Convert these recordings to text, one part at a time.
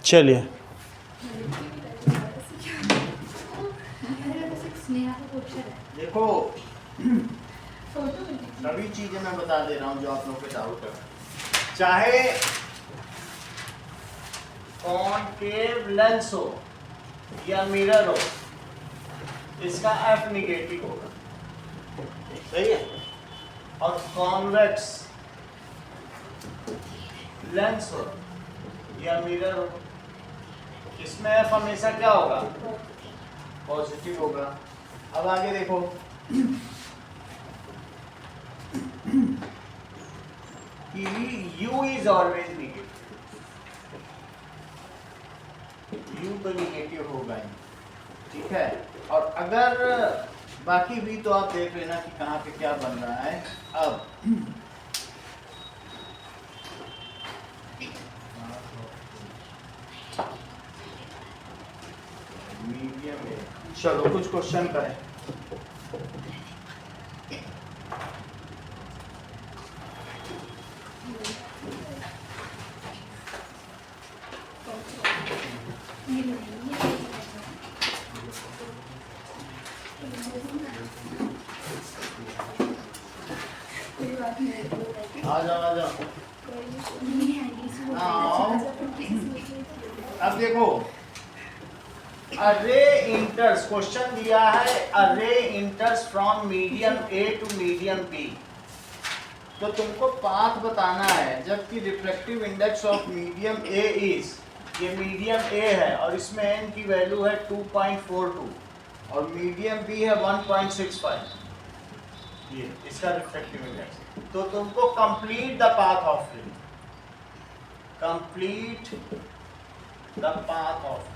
चलिए देखो सभी चीजें मैं बता दे रहा हूँ जो आप लोग के डाउट है। चाहे कॉनकेव लेंस हो या मिरर हो, इसका एफ निगेटिव होगा, सही है। और कॉन्वेक्स लेंस हो या मिरर हो, इसमें एफ हमेशा क्या होगा, पॉजिटिव होगा। अब आगे देखो, U is always negative, U तो निगेटिव होगा ही, ठीक है। और अगर बाकी भी तो आप देख लेना कि कहाँ पे क्या बन रहा है। अब मीडियम है, चलो कुछ क्वेश्चन करें। आ जाओ आ जाओ। अब देखो, अरे इंटर्स क्वेश्चन दिया है, अरे enters from medium A to medium B, तो तुमको पाथ बताना है। जबकि reflective index of medium A is, ये मीडियम ए है और इसमें एन की वैल्यू है 2.42 और मीडियम बी है 1.65, ये इसका रिफ्लेक्टिव इंडेक्स। तो तुमको कंप्लीट द पाथ ऑफ रे, कंप्लीट द पाथ ऑफ रे,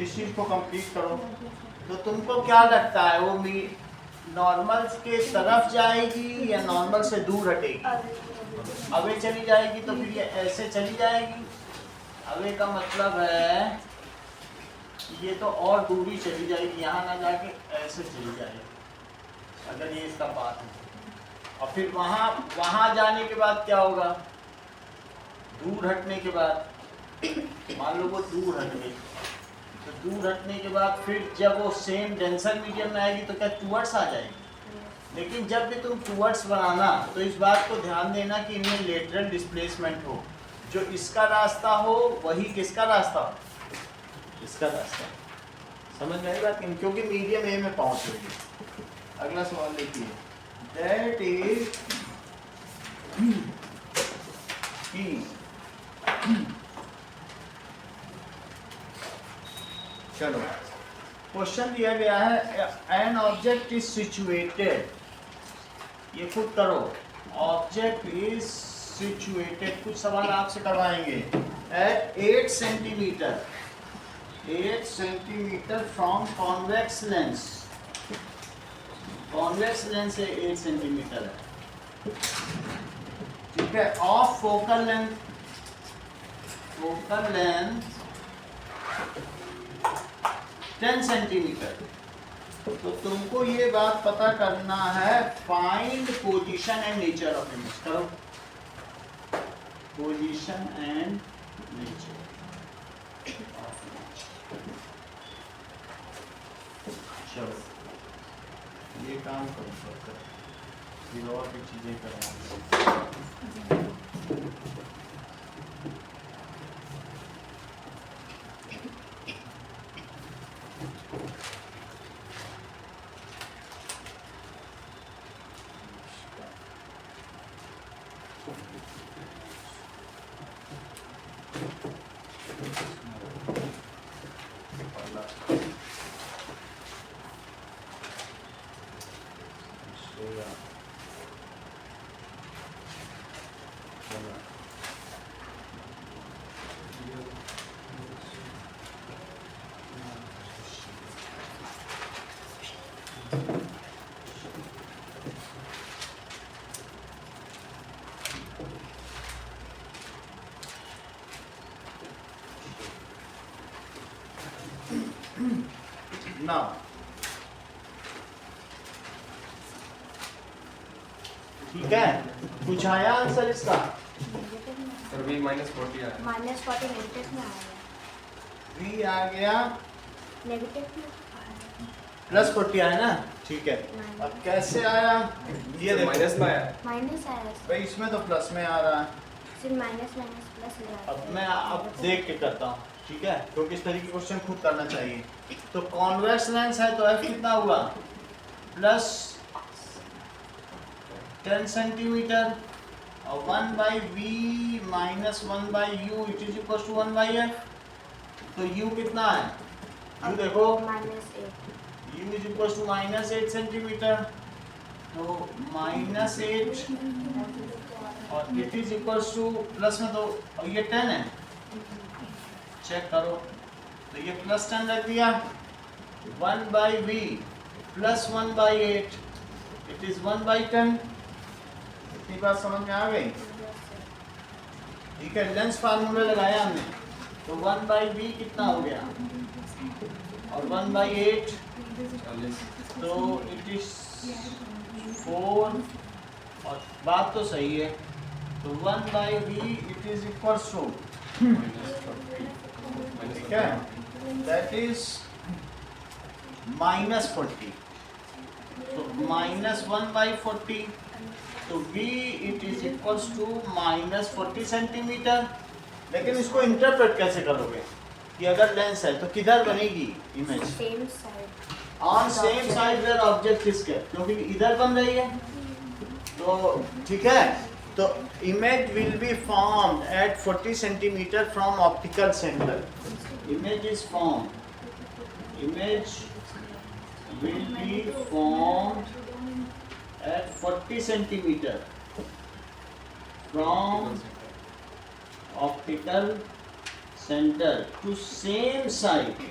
इस चीज को कंप्लीट करो। तो तुमको क्या लगता है, वो नॉर्मल के तरफ जाएगी या नॉर्मल से दूर हटेगी? अवे चली जाएगी, तो फिर ये ऐसे चली जाएगी। अवे का मतलब है ये तो और दूरी चली जाएगी, यहाँ ना जाके ऐसे चली जाएगी, अगर ये इसका पाथ है। और फिर वहाँ जाने के बाद क्या होगा, दूर हटने के बाद, मान लो वो दूर हट गई, तो दूर हटने के बाद फिर जब वो सेम डेंसर मीडियम में आएगी तो क्या टूवर्ड्स आ जाएगी। लेकिन जब भी तुम टूवर्ड्स बनाना तो इस बात को ध्यान देना कि इनमें लेटरल डिस्प्लेसमेंट हो, जो इसका रास्ता हो वही किसका रास्ता हो, इसका रास्ता। समझ में आई बात? क्योंकि मीडियम ए में पहुंच रही। अगला सवाल देखिए, दैट इज चलो क्वेश्चन दिया गया है, एन ऑब्जेक्ट इज सिचुएटेड, ये खुद करो, ऑब्जेक्ट इज सिचुएटेड, कुछ सवाल आपसे करवाएंगे, at 8 centimetre, 8 centimetre from convex lens, convex lens है 8 सेंटीमीटर है, ठीक है। Of focal length, focal length 10 centimetre. तो तुमको ये बात पता करना है, find position and nature of image. करो, position and nature of image. चलो ये काम करो, फिर और भी चीजें कराएंगे। ना ठीक है, कुछ आया आंसर इसका? सर v -40 आ रहा -40 नेगेटिव में आएगा, v आ गया नेगेटिव में +40 आया ना, ठीक है। अब कैसे आया ये है। देखो, माइनस में आया। माइनस आया सर, भाई इसमें तो प्लस में आ रहा है। सिर्फ माइनस माइनस प्लस हो जाता है। अब मैं अब देख के करता हूँ, ठीक है, क्योंकि इस तरीके के क्वेश्चन खुद करना चाहिए। तो कॉन्वेक्स लेंस है तो f कितना हुआ, प्लस 10 सेंटीमीटर, और 1/v minus 1/u it is equal to 1/f। तो u कितना है, u देखो, -8 u is equal to -8 centimetre, तो -8 और it is equal to plus में, तो और ये 10 है, चेक करो, तो ये +10 रख दिया, 1/v प्लस 1/8 इट इज 1/10। इतनी बात समझ में आ गई, ठीक है। लेंस फार्मूला लगाया हमने, तो 1/v कितना हो गया, और 1/8 तो इट इज 4, और बात तो सही है, तो 1/v it is equal to, ठीक है, दैट इज -40, तो -1/40, तो v it is equal to -40 centimetre. लेकिन इसको इंटरप्रेट कैसे करोगे कि अगर लेंस है तो किधर बनेगी image, same side on same side where object is kept, क्योंकि इधर बन रही है, तो ठीक है। तो image will be formed at 40 centimetre from optical centre, image is formed, image will be formed at 40 centimeter from optical center to same side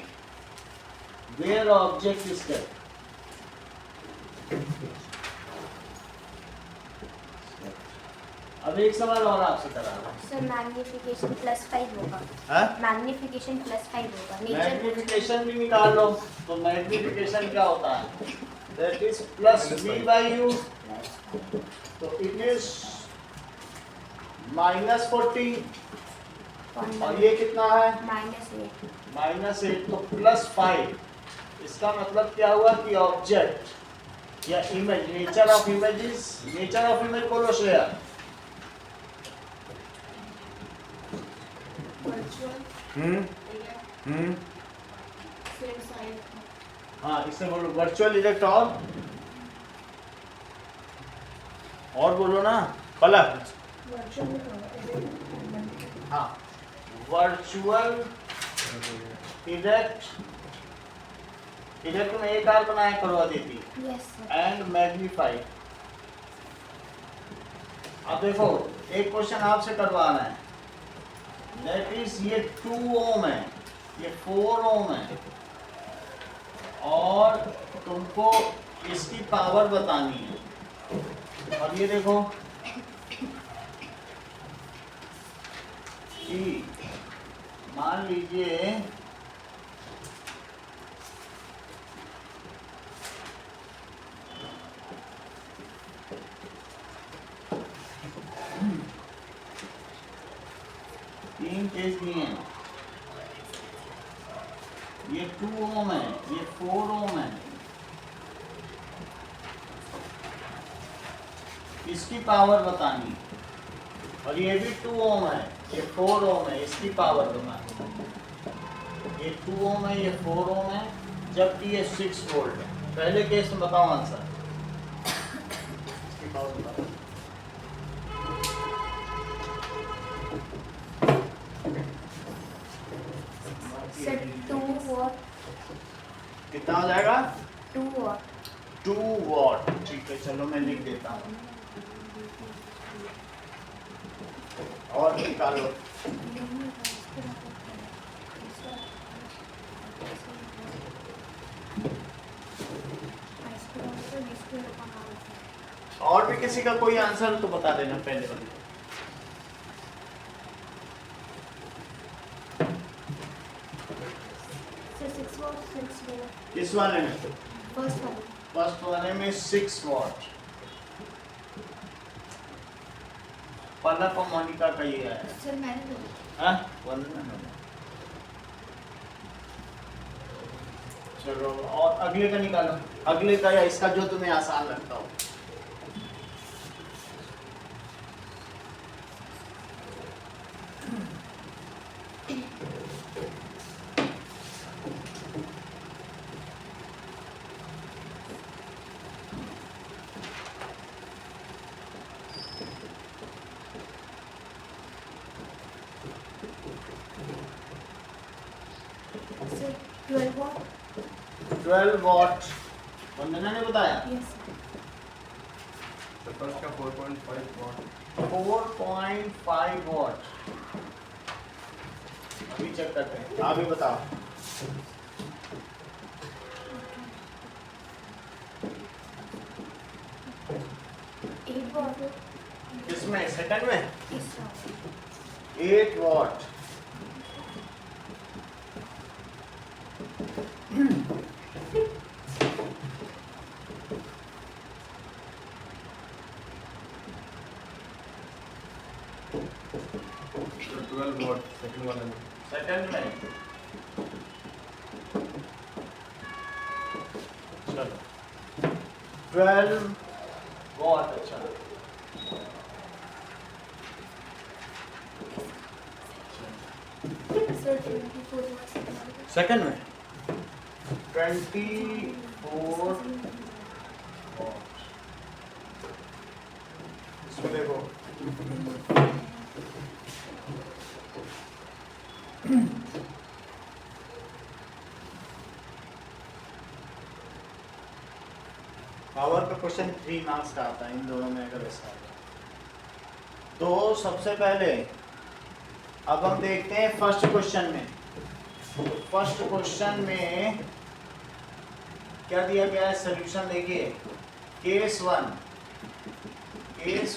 where object is kept. अब एक सवाल और आपसे करा रहा हूं। सर मैग्निफिकेशन +5 होगा, हाँ? मैग्निफिकेशन +5 होगा, नेचर मैग्निफिकेशन भी निकाल लो, तो मैग्निफिकेशन क्या होता है, दैट इज प्लस v/u, तो इट इज -40, और ये कितना है, -8 -8, तो +5। इसका मतलब क्या हुआ कि ऑब्जेक्ट या image, nature of images, nature of image बोलो श्रेया, हाँ इससे बोलो वर्चुअल इरेक्ट, और बोलो ना पलक, हाँ वर्चुअल इरेक्ट, इरेक्ट में एक आर बनाया करो Aditi, yes sir, and magnified. अब देखो एक क्वेश्चन आपसे करवाना है, दैट इज ये 2 ओम है, ये 4 ओम है, और तुमको इसकी पावर बतानी है। और ये देखो कि मान लीजिए तीन केस दिए हैं, ये 2 ओम है, ये 4 ओम है, इसकी पावर बतानी, और ये भी 2 ओम है, ये 4 ओम है, इसकी पावर बतानी। ये 2 ओम है, ये 4 ओम है, जबकि ये 6 वोल्ट है। पहले केस में बताओ आंसर, इसकी पावर बताओ। सर 2 वॉट, कितना हो जाएगा, 2 वॉट 2 वॉट, ठीक है, चलो मैं लिख देता हूँ, और निकालो, और भी किसी का कोई आंसर तो बता देना पहले वाले। सर 6 वॉट 6 वॉट इस वाले में फर्स्ट वाले में 6 वॉट, पलक और मोनिका का ये है। सर मैंने तो हाँ? वंदना। चलो और अगले का निकालो, अगले का या इसका जो तुम्हें आसान लगता हो। सर 12 वॉट 12 वॉट वंदना ने बताया। यस तो फर्स्ट का 4.5 वॉट 4.5 वॉट। अभी चेक करते हैं, आप भी बताओ। सर 8 वॉट किसमें, सेकंड में? इस 8 वॉट। तो 12 वॉट सेकंड वाला में सेकंड में चलो 12 वॉट। अच्छा सर 24 वॉट सेकंड में 24 वॉट। इसको देखो, पावर का क्वेश्चन 3 मार्क्स का आता है इन दोनों में अगर ऐसा आता है। तो सबसे पहले अब हम देखते हैं फर्स्ट क्वेश्चन में। फर्स्ट क्वेश्चन में क्या दिया गया है, सॉल्यूशन देखिए। केस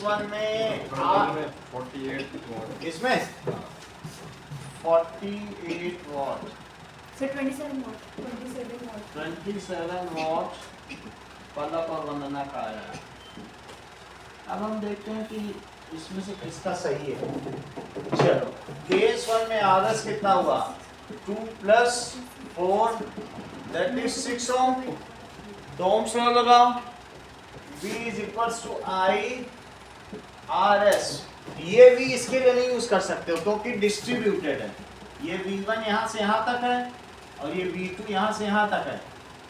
1 में कंट्रोल में 48 वॉट इसमें 48 वॉट सर 27 वॉट 27 वॉट पलक और वंदना का आया है। अब हम देखते हैं कि इसमें से किसका सही है। चलो केस 1 में आरएस कितना हुआ, 2 + 4 दैट इज 6 ओम। तो ओम्स लॉ लगाओ, V = I RS। ये V इसके लिए नहीं यूज कर सकते हो क्योंकि डिस्ट्रीब्यूटेड है। ये V1 यहाँ से यहाँ तक है और ये V2 यहाँ से यहाँ तक है,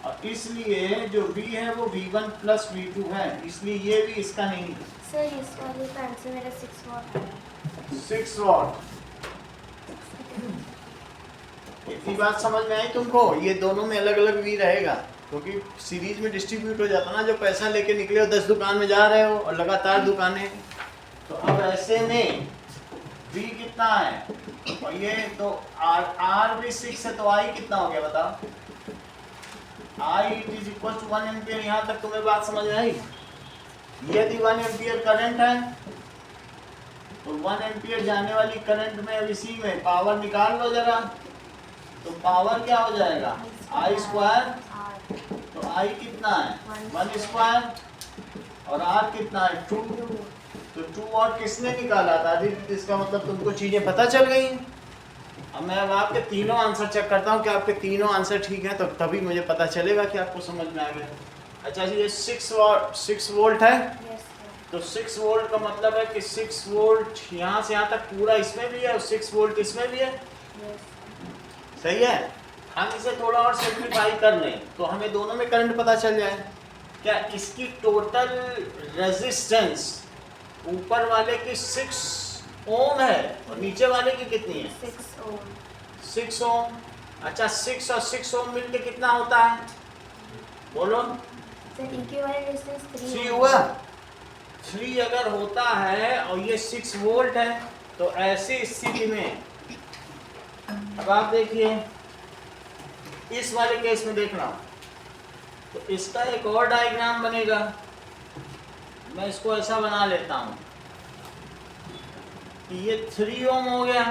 और इसलिए जो V है वो V1 + V2 है, इसलिए ये भी इसका नहीं है। सर इस वाले का आंसर मेरा 6 वॉट है 6 वॉट। इतनी बात समझ में आई तुमको? ये दोनों में अलग अलग V रहेगा क्योंकि सीरीज में डिस्ट्रीब्यूट हो जाता ना, जो पैसा लेके निकले हो 10 दुकान में जा रहे हो और लगातार दुकानें, तो अब ऐसे में V कितना है, और ये तो R भी 6 है, तो I कितना हो गया बताओ। I = 1 ampere. यहाँ तक तुम्हें बात समझ में आई? यदि 1 एम्पियर करंट है तो 1 एम्पियर जाने वाली करंट में अब इसी में पावर निकाल लो जरा, तो पावर क्या हो जाएगा, I²। तो I कितना है, 1² और R कितना है, 2। तो 2 वॉट किसने निकाला था? इसका मतलब तुमको चीजें पता चल गई। अब मैं अब आपके तीनों आंसर चेक करता हूँ कि आपके तीनों आंसर ठीक हैं, तो तभी मुझे पता चलेगा कि आपको समझ में आ गया। अच्छा जी, ये 6 वोल्ट है, यस सर तो 6 वोल्ट का मतलब है कि 6 वोल्ट यहाँ से यहाँ तक पूरा इसमें भी है और 6 वोल्ट इसमें भी है। यस सही है। हम इसे थोड़ा और सिंप्लीफाई कर लें तो हमें दोनों में करंट पता चल जाए। क्या इसकी टोटल रेजिस्टेंस ऊपर वाले की 6 ओम है और नीचे वाले की कितनी है, 6 ओम 6 ओम। अच्छा 6 और 6 ओम मिलके कितना होता है, बोलो। सर इक्विवेलेंट रेजिस्टेंस 3 हुआ। 3 अगर होता है और ये 6 वोल्ट है, तो ऐसी स्थिति में अब आप देखिए इस वाले केस में देखना, तो इसका एक और डायग्राम बनेगा। मैं इसको ऐसा बना लेता हूँ कि ये 3 ओम हो गया।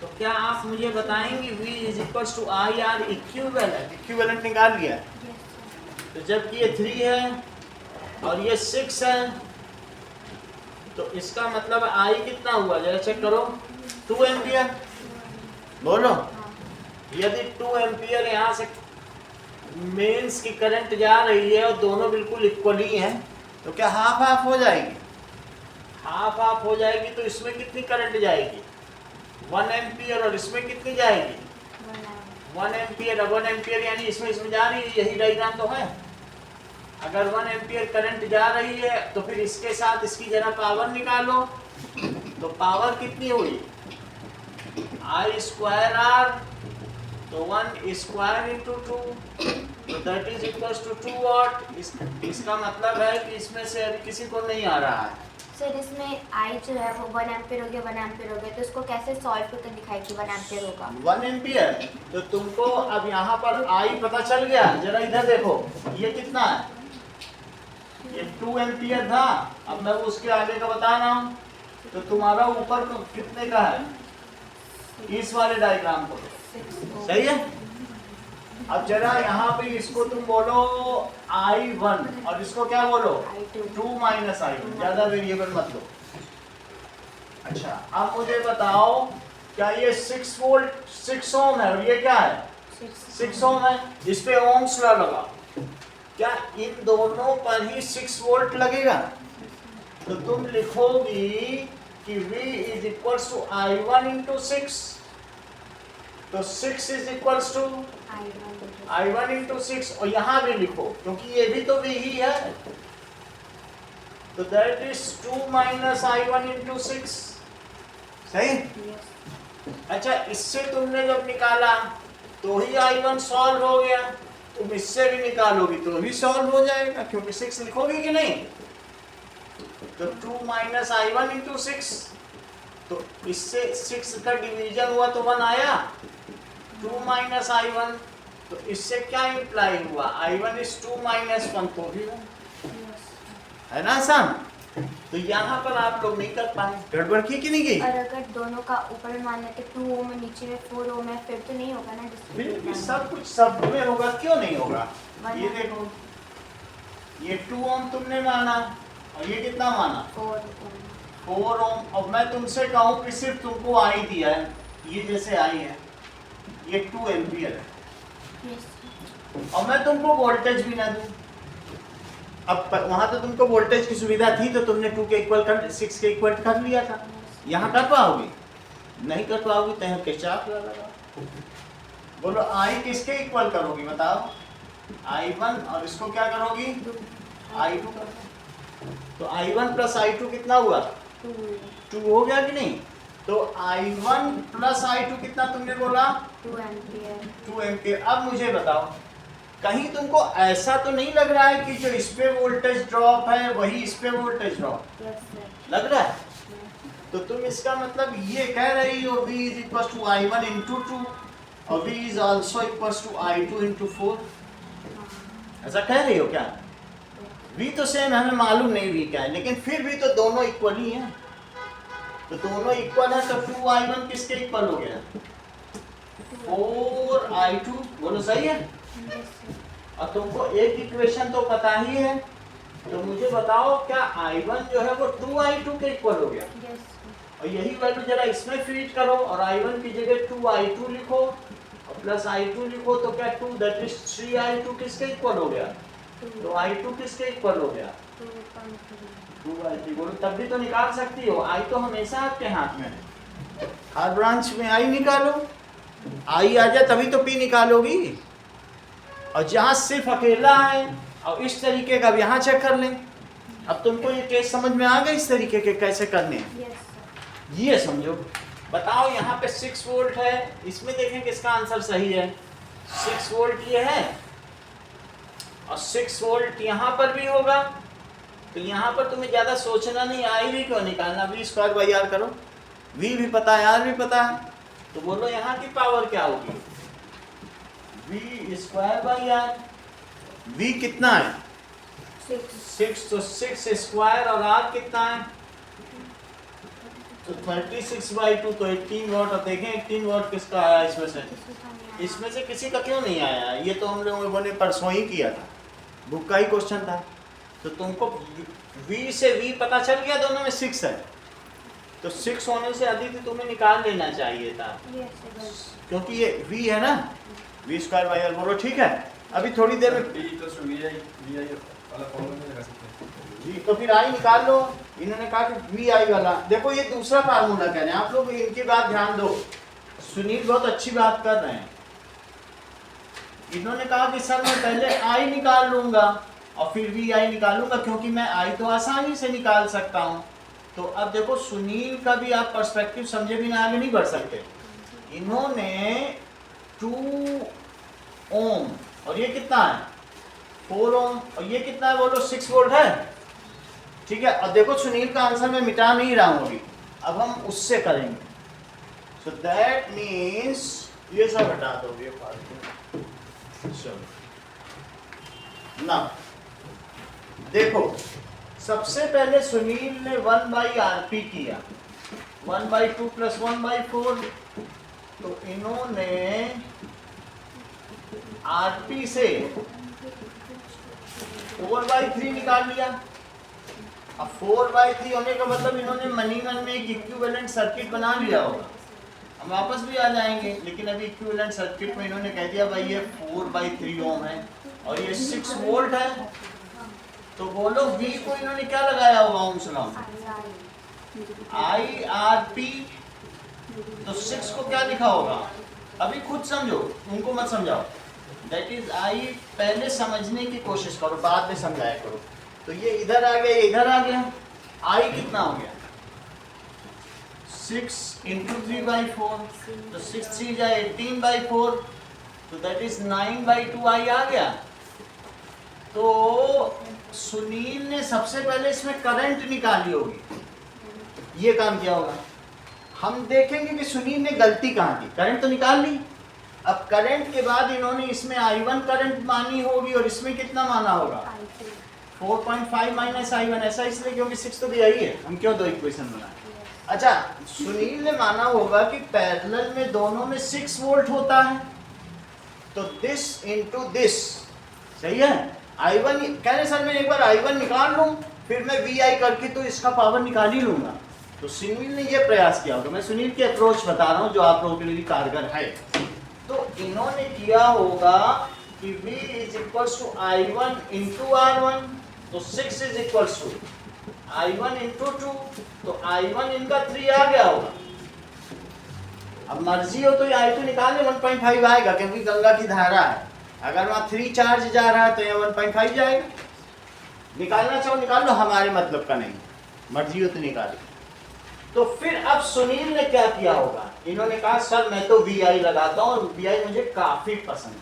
तो क्या आप मुझे बताएंगे V = IR इक्विवेलेंट निकाल लिया। यस सर तो जबकि ये 3 है और ये 6 है, तो इसका मतलब आई कितना हुआ, जरा चेक करो, 2 एम्पियर। बोलो, हाँ। यदि 2 एम्पियर यहाँ से मेंस की करंट जा रही है और दोनों बिल्कुल इक्वली हैं, तो क्या हाफ हाफ हो जाएगी? हाफ हाफ हो जाएगी। तो इसमें कितनी करंट जाएगी? 1 एम्पियर, और इसमें कितनी जाएगी? 1 एम्पियर। 1 एम्पियर यानी इसमें जा रही है, यही डायग्राम तो है। अगर 1 एम्पियर करंट जा रही है तो फिर इसके साथ इसकी जरा पावर निकालो, तो पावर कितनी हुई? आई स्क्वायर आर, तो 1 स्क्वायर इंटू 2, तो दैट इज इक्वल्स टू 2 वाट। इसका मतलब है कि इसमें से अभी किसी को नहीं आ रहा है। सर इसमें आई जो है वो 1 एम्पियर हो गया, 1 एम्पियर हो गया, तो इसको कैसे सॉल्व करके दिखाई कि 1 एम्पियर होगा? 1 एम्पियर, तो तुमको अब यहाँ पर आई पता चल गया। जरा इधर देखो, ये कितना है? ये 2 एम्पियर था। अब मैं उसके आगे का बता रहा हूँ, तो तुम्हारा ऊपर तो कितने का है? इस वाले डायग्राम को, 6 सही है। अब जरा यहाँ पे इसको तुम बोलो I1 और इसको क्या बोलो? I2 2 माइनस I1, ज्यादा वेरिएबल मत लो। अच्छा, अब मुझे बताओ, क्या ये 6 वोल्ट 6 ओम है और ये क्या है? 6 ओम है। इस पे ओम्स लॉ लगा, क्या इन दोनों पर ही 6 वोल्ट लगेगा? तो तुम लिखोगी कि V is equals to I1 into 6, तो 6 is equals to I1 into 6, और यहाँ भी लिखो क्योंकि ये भी तो V ही है, तो that is 2 minus I1 into 6, सही। अच्छा, इससे तुमने जब निकाला तो ही I1 सॉल्व हो गया, तुम इससे भी निकालोगी तो भी सॉल्व हो जाएगा, क्योंकि 6 लिखोगी कि नहीं। तो 2 माइनस I1 इंटू 6, तो इससे 6 का डिवीजन हुआ तो 1 आया। 2 माइनस I1, तो इससे क्या इंप्लाई हुआ? I1 इज 2 माइनस 1, तो भी 1 है ना आसान। तो यहाँ पर आप लोग नहीं कर पाए, गड़बड़ की कि नहीं की? और अगर दोनों का ऊपर में मान लेते 2 ओम है, नीचे में 4 ओम है, फिर तो नहीं होगा ना फिर भी डिस्ट्रीब्यूट। सब कुछ सब में होगा, क्यों नहीं होगा? ये देखो, ये 2 ओम तुमने माना और ये कितना माना? 4 ओम। अब मैं तुमसे कहूँ कि सिर्फ तुमको आई दिया है, ये जैसे आई है, ये 2 एम्पियर है, और मैं तुमको वोल्टेज भी ना दूं। अब वहां तो तुमको वोल्टेज की सुविधा थी, तो तुमने 2 के इक्वल कर 6 के इक्वल कर लिया था। यहाँ कर पाओगी? नहीं कर पाओगी, तो यहाँ किरचॉफ लॉ लगाओ। बोलो, आई किसके इक्वल करोगी बताओ? I1, और इसको क्या करोगी? I2 करोगे। तो I1 प्लस I2 कितना हुआ? 2 हो गया कि नहीं? तो I1 प्लस I2 कितना तुमने बोला? 2 एम्पियर। 2 एम्पियर। अब मुझे बताओ, कहीं तुमको ऐसा तो नहीं लग रहा है कि जो इस पे वोल्टेज ड्रॉप है वही इस पे वोल्टेज ड्रॉप यस सर। लग रहा है? तो तुम इसका मतलब ये कह रही हो V is equal to I1 into 2 और V is also equal to I2 into 4, ऐसा कह रही हो क्या? V तो सेम, हमें मालूम नहीं V क्या है, लेकिन फिर भी तो दोनों इक्वल ही हैं। तो दोनों इक्वल है, तो 2I1 किसके इक्वल हो गया? 4I2। बोलो सही है। और तुमको एक इक्वेशन तो पता ही है, तो मुझे बताओ क्या I1 जो है वो 2I2 के इक्वल हो गया? यस। और यही वैल्यू जरा इसमें फीड करो और I1 की जगह 2I2 लिखो और प्लस I2 लिखो, तो क्या 2 दैट इज 3I2 किसके इक्वल हो गया? तो I2 किसके इक्वल हो गया? 2I3। बोलो, तब भी तो निकाल सकती हो, I तो हमेशा आपके हाथ में है। हर ब्रांच में I निकालो, I आ जाए तभी तो P निकालोगी। और जहाँ सिर्फ अकेला है और इस तरीके का, अब यहाँ चेक कर लें। अब तुमको ये केस समझ में आ गया इस तरीके के कैसे करने हैं? Yes sir. ये समझो। बताओ, यहाँ पे 6 वोल्ट है, इसमें देखें किसका आंसर सही है। 6 वोल्ट ये है और 6 वोल्ट यहाँ पर भी होगा, तो यहाँ पर तुम्हें ज़्यादा सोचना नहीं, आई भी क्यों निकालना, V स्क्वायर बाई आर करो, V भी पता है, R भी पता है। तो बोलो यहाँ की पावर क्या होगी? V square by R. V कितना है? 6, तो 6 स्क्वायर, और R कितना है? तो 36 बाई 2, तो 18 वाट। अब देखें 18 वाट किसका आया इसमें से? इसमें से किसी का क्यों नहीं आया? ये तो हम लोगों ने परसों ही किया था, बुक का ही क्वेश्चन था। तो तुमको V से V पता चल गया दोनों में 6 है, तो 6 होने से अधिक तुम्हें निकाल लेना चाहिए था, क्योंकि ये V है ना, V स्क्वायर बाई आर, बोलो ठीक है। अभी थोड़ी देर में T इक्वल्स टू VI वाला फॉर्मूला में लगा सकते हैं। जी, तो फिर आई निकाल लो। इन्होंने कहा कि वी आई वाला, देखो ये दूसरा फार्मूला कह रहे हैं आप लोग, इनकी बात ध्यान दो। सुनील बहुत अच्छी बात कर रहे हैं। इन्होंने कहा कि सर मैं पहले आई निकाल लूंगा और फिर वी आई निकालूंगा, क्योंकि मैं आई तो आसानी से निकाल सकता हूं। तो अब देखो सुनील का भी आप पर्सपेक्टिव समझे बिना आगे नहीं बढ़ सकते। इन्होंने 2 ओम और ये कितना है 4 ओम और ये कितना है बोलो 6 वोल्ट है, ठीक है। और देखो सुनील का आंसर मैं मिटा नहीं रहा हूं अभी, अब हम उससे करेंगे। सो दैट मीन्स ये सब हटा दोगे फालतू। ना देखो सबसे पहले सुनील ने 1/RP किया, 1/2 + 1/4, तो इन्होंने RP से 4/3 निकाल लिया। अब 4/3 होने का मतलब इन्होंने मनी मन में एक इक्विवेलेंट सर्किट बना लिया होगा। हम वापस भी आ जाएंगे, लेकिन अभी इक्विवेलेंट सर्किट में इन्होंने कह दिया भाई ये 4/3 ओम है और ये 6 वोल्ट है, तो बोलो V को इन्होंने क्या लगाया होगा ओम्स लॉ में, IRP। तो 6 को क्या लिखा होगा, अभी खुद समझो, उनको मत समझाओ। दैट इज आई पहले समझने की कोशिश करो, बाद में समझाया करो। तो ये इधर आ गया, ये इधर आ गया, आई कितना हो गया 6 × 3/4, तो 6 3 जा 18/4, तो दैट इज 9/2 आई आ गया। तो सुनील ने सबसे पहले इसमें करंट निकाली होगी, ये काम किया होगा। हम देखेंगे कि सुनील ने गलती कहाँ की, करंट तो निकाल ली। अब करंट के बाद इन्होंने इसमें I1 करंट मानी होगी और इसमें कितना माना होगा 4.5 - I1, ऐसा इसलिए क्योंकि 6 तो दिया ही है, हम क्यों दो इक्वेशन बनाए। अच्छा सुनील ने माना होगा कि पैरेलल में दोनों में 6 वोल्ट होता है, तो दिस इनटू दिस, सही है। I1 कह रहे सर मैं एक बार I1 निकाल लूं फिर मैं VI करके तो इसका पावर निकाल ही लूंगा। तो सुनील ने ये प्रयास किया होगा, मैं सुनील की अप्रोच बता रहा हूं जो आप लोगों के लिए भी कारगर है। तो इन्होंने किया होगा कि V = I1 × R1, तो 6 = I1 × 2, तो I1 इनका 3 आ गया होगा। अब मर्जी हो तो ये I2 निकालने 1.5 आएगा, क्योंकि गंगा की धारा है। अगर वहाँ 3 चार्ज जा रहा है तो यहाँ 1.5 जाएगा। निकालना चाहो निकाल लो, हमारे मतलब का नहीं, मर्जी हो तो निकालो। तो फिर अब सुनील ने क्या किया होगा, इन्होंने कहा सर मैं तो VI लगाता हूँ और VI मुझे काफी पसंद है,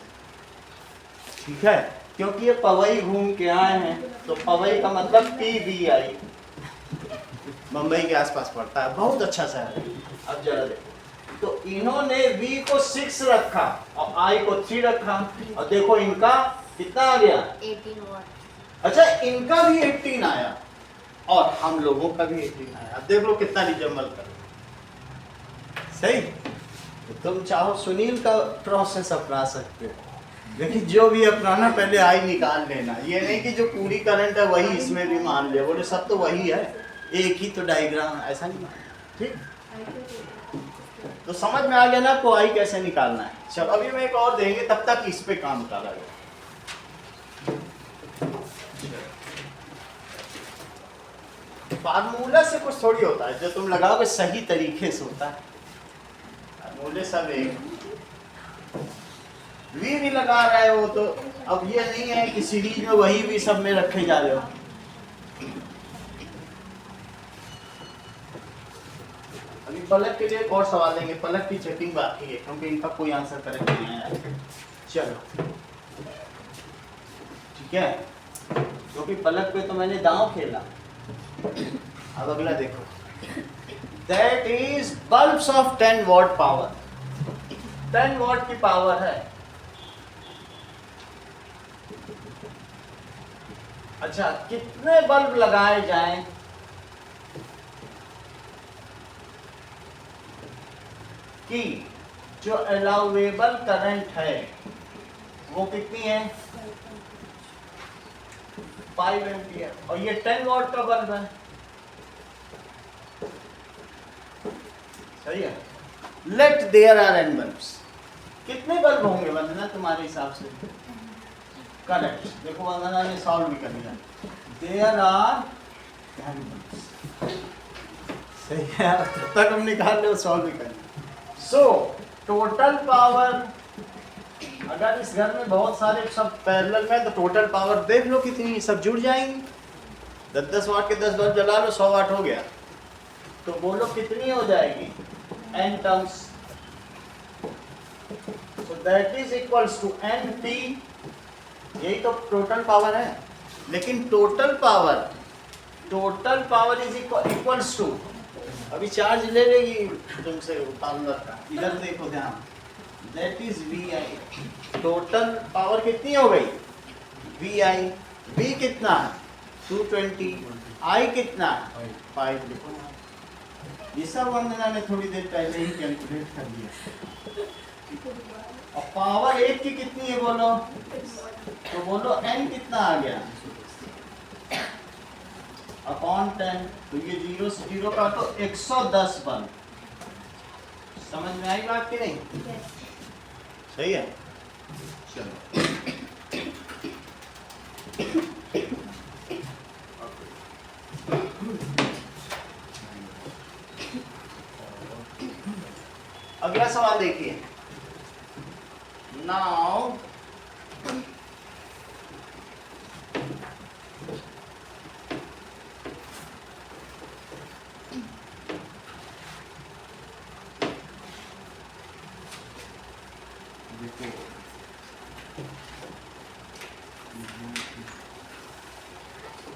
ठीक है, क्योंकि ये पवई घूम के आए हैं, तो पवई का मतलब PVI, मुंबई के आसपास पड़ता है, बहुत अच्छा शहर है। अब जरा देखो, तो इन्होंने V को 6 रखा और I को 3 रखा, और देखो इनका कितना आ गया 18 वॉट। अच्छा इनका भी 18 आया और हम लोगों का भी 18 आया। अब देख लो कितना रिजम्बल कर, सही। तो तुम चाहो सुनील का प्रोसेस अपना सकते हो, लेकिन जो भी अपनाना पहले आई निकाल लेना। ये नहीं कि जो पूरी करंट है वही इसमें भी मान ले, बोले सब तो वही है, एक ही तो डायग्राम, ऐसा नहीं मानना, ठीक। तो समझ में आ गया ना आपको आई कैसे निकालना है। चलो अभी मैं एक और देंगे, तब तक इस पे काम कर रहा है। फार्मूला से कुछ थोड़ी होता है, जो तुम लगाओगे सही तरीके से होता है। फार्मूले सब एक वी भी लगा रहे हो, तो अब ये नहीं है कि सीरीज में वही भी सब में रखे जा रहे हो। अभी पलक के लिए एक और सवाल देंगे, पलक की चेकिंग बाकी है क्योंकि इनका कोई आंसर करेक्ट नहीं है। चलो ठीक है, क्योंकि पलक पे तो मैंने दांव खेला। अब अगला देखो, that is bulbs of 10 what power. 10 what की पावर है। अच्छा कितने बल्ब लगाए जाएं कि जो अलाउेबल करंट है वो कितनी है 5 एम्पियर, और ये 10 वॉट का बल्ब है, सही है। Let there are N bulbs, कितने बल्ब होंगे वंदना तुम्हारे हिसाब से? करेक्ट, देखो वंदना ने सॉल्व भी कर लिया, देयर आर 10 बल्ब्स, सही है। तब तक हम निकाल लो, सॉल्व भी कर लिया। सो टोटल पावर, अगर इस घर में बहुत सारे सब पैरेलल में, तो टोटल पावर देख लो कितनी, सब जुड़ जाएंगी। 10-10 वाट के 10 बल्ब जला लो, 100 वाट हो गया। तो बोलो कितनी हो जाएगी? n terms, so that is equals to np, यही तो टोटल पावर है। लेकिन total power is equals to, अभी चार्ज ले लेगी तुमसे पावर का, इधर देखो ध्यान, that is vi, total power कितनी हो गई? vi, v कितना है? 220, i कितना है? 5 लिखो। ये सब वंदना ने थोड़ी देर पहले ही कैलकुलेट कर लिया। और पावर 1 की कितनी है बोलो? तो बोलो n कितना आ गया? अपॉन 10, तो ये 0 से 0 का तो 110 बल्ब। समझ में आई बात कि नहीं? सही है, चलो। अगला सवाल देखिए। नाउ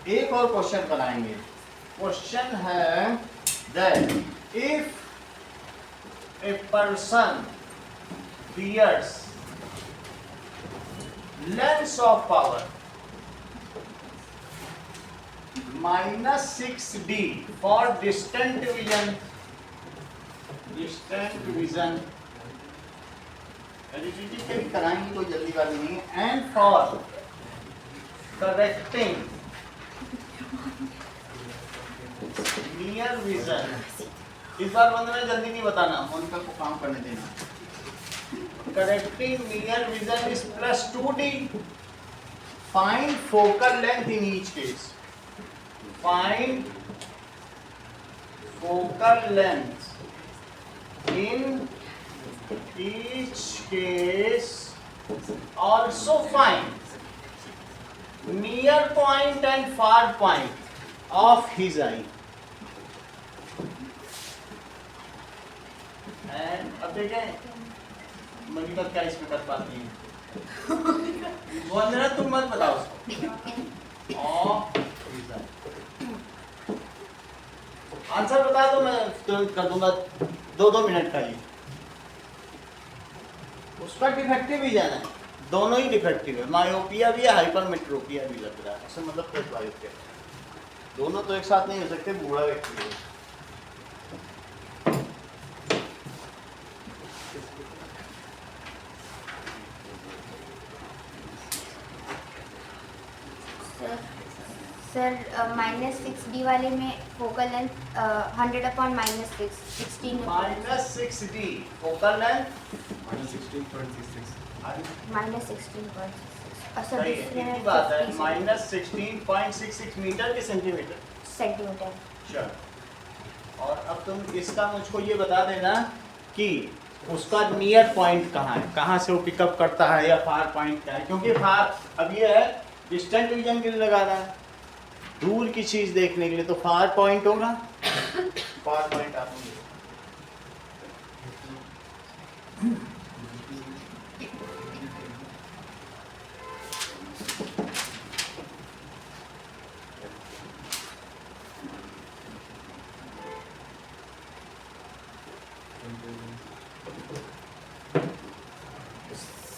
एक और क्वेश्चन बनाएंगे। क्वेश्चन है that if a person bears length of power -6d for distant vision, additive के भी कराएंगे, कोई जल्दी बात नहीं है, and for correcting near vision, इस बार वंदना जल्दी नहीं बताना, मोनिका को काम करने देना। Correcting near vision is +2d, find focal length in each case, find focal length in each case, also find near point and far point of his eye. अब देखें मनिका क्या इसमें कर पाती है। वंदना तुम मत बताओ उसको, आंसर बता दो, मैं तुरंत कर दूंगा, 2-2 मिनट का ही। उसका डिफेक्टिव ही जाना है, दोनों ही डिफेक्टिव है, मायोपिया भी है, हाइपरमेट्रोपिया भी लग रहा है, ऐसा मतलब प्रेसबायोपिया, दोनों तो एक साथ नहीं हो सकते, बूढ़ा व्यक्ति है। सर -6d वाले में focal length 100/-6, 16 -6d focal length -16.66, -16.66, और सर सही है, दूसरे कितनी बात है? -16.66 मीटर के सेंटीमीटर? सेंटीमीटर। चलो, और अब तुम इसका मुझको ये बता देना कि उसका नियर पॉइंट कहाँ है, कहाँ से वो पिकअप करता है, या फार पॉइंट क्या है, क्योंकि फार अब ये है डिस्टेंट विजन के लिए लगा रहा है, दूर की चीज देखने के लिए, तो फार पॉइंट होगा, फार पॉइंट आप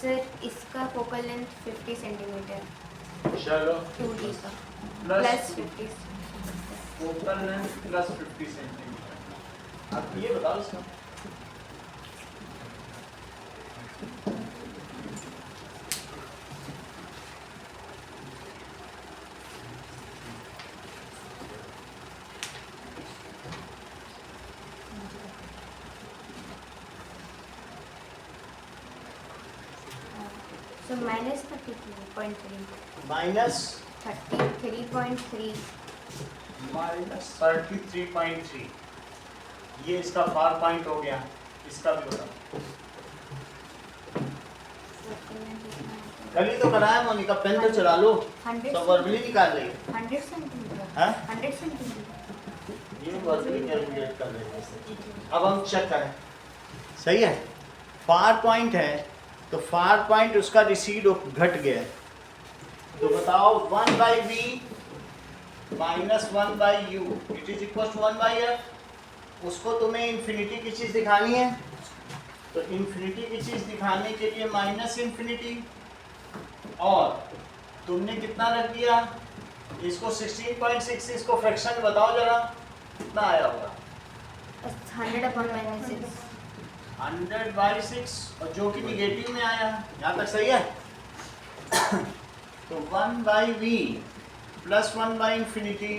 सर इसका फोकल लेंथ 50 सेंटीमीटर, चलो 2d का प्लस +50, फोकल लेंथ +50 सेंटीमीटर। अब ये बताओ इसका So minus 33.3. माइनस 33.3. माइनस 33.3, ये इसका फार पॉइंट हो गया। इसका भी बताओ। कल ही तो कराया मोनिका, पेन तो चला लो, 100 सब वर्बली निकाल रही है। 100 सेंटीमीटर। हाँ? 100 सेंटीमीटर। ये वर्बली कैलकुलेट कर रहे हैं। अब हम चेक करें, सही है। फार पॉइंट है तो फार पॉइंट उसका रिसीड घट गया है, तो बताओ 1/v minus 1/u it is equal to 1/f। उसको तुम्हें इन्फिनिटी की चीज दिखानी है, तो इन्फिनिटी की चीज दिखाने के लिए माइनस इन्फिनिटी, और तुमने कितना रख दिया इसको 16.6। इसको फ्रैक्शन बताओ जरा कितना आया होगा। 100/6. 100/6, और जो कि निगेटिव में आया, यहाँ तक सही है। तो 1/v plus 1/infinity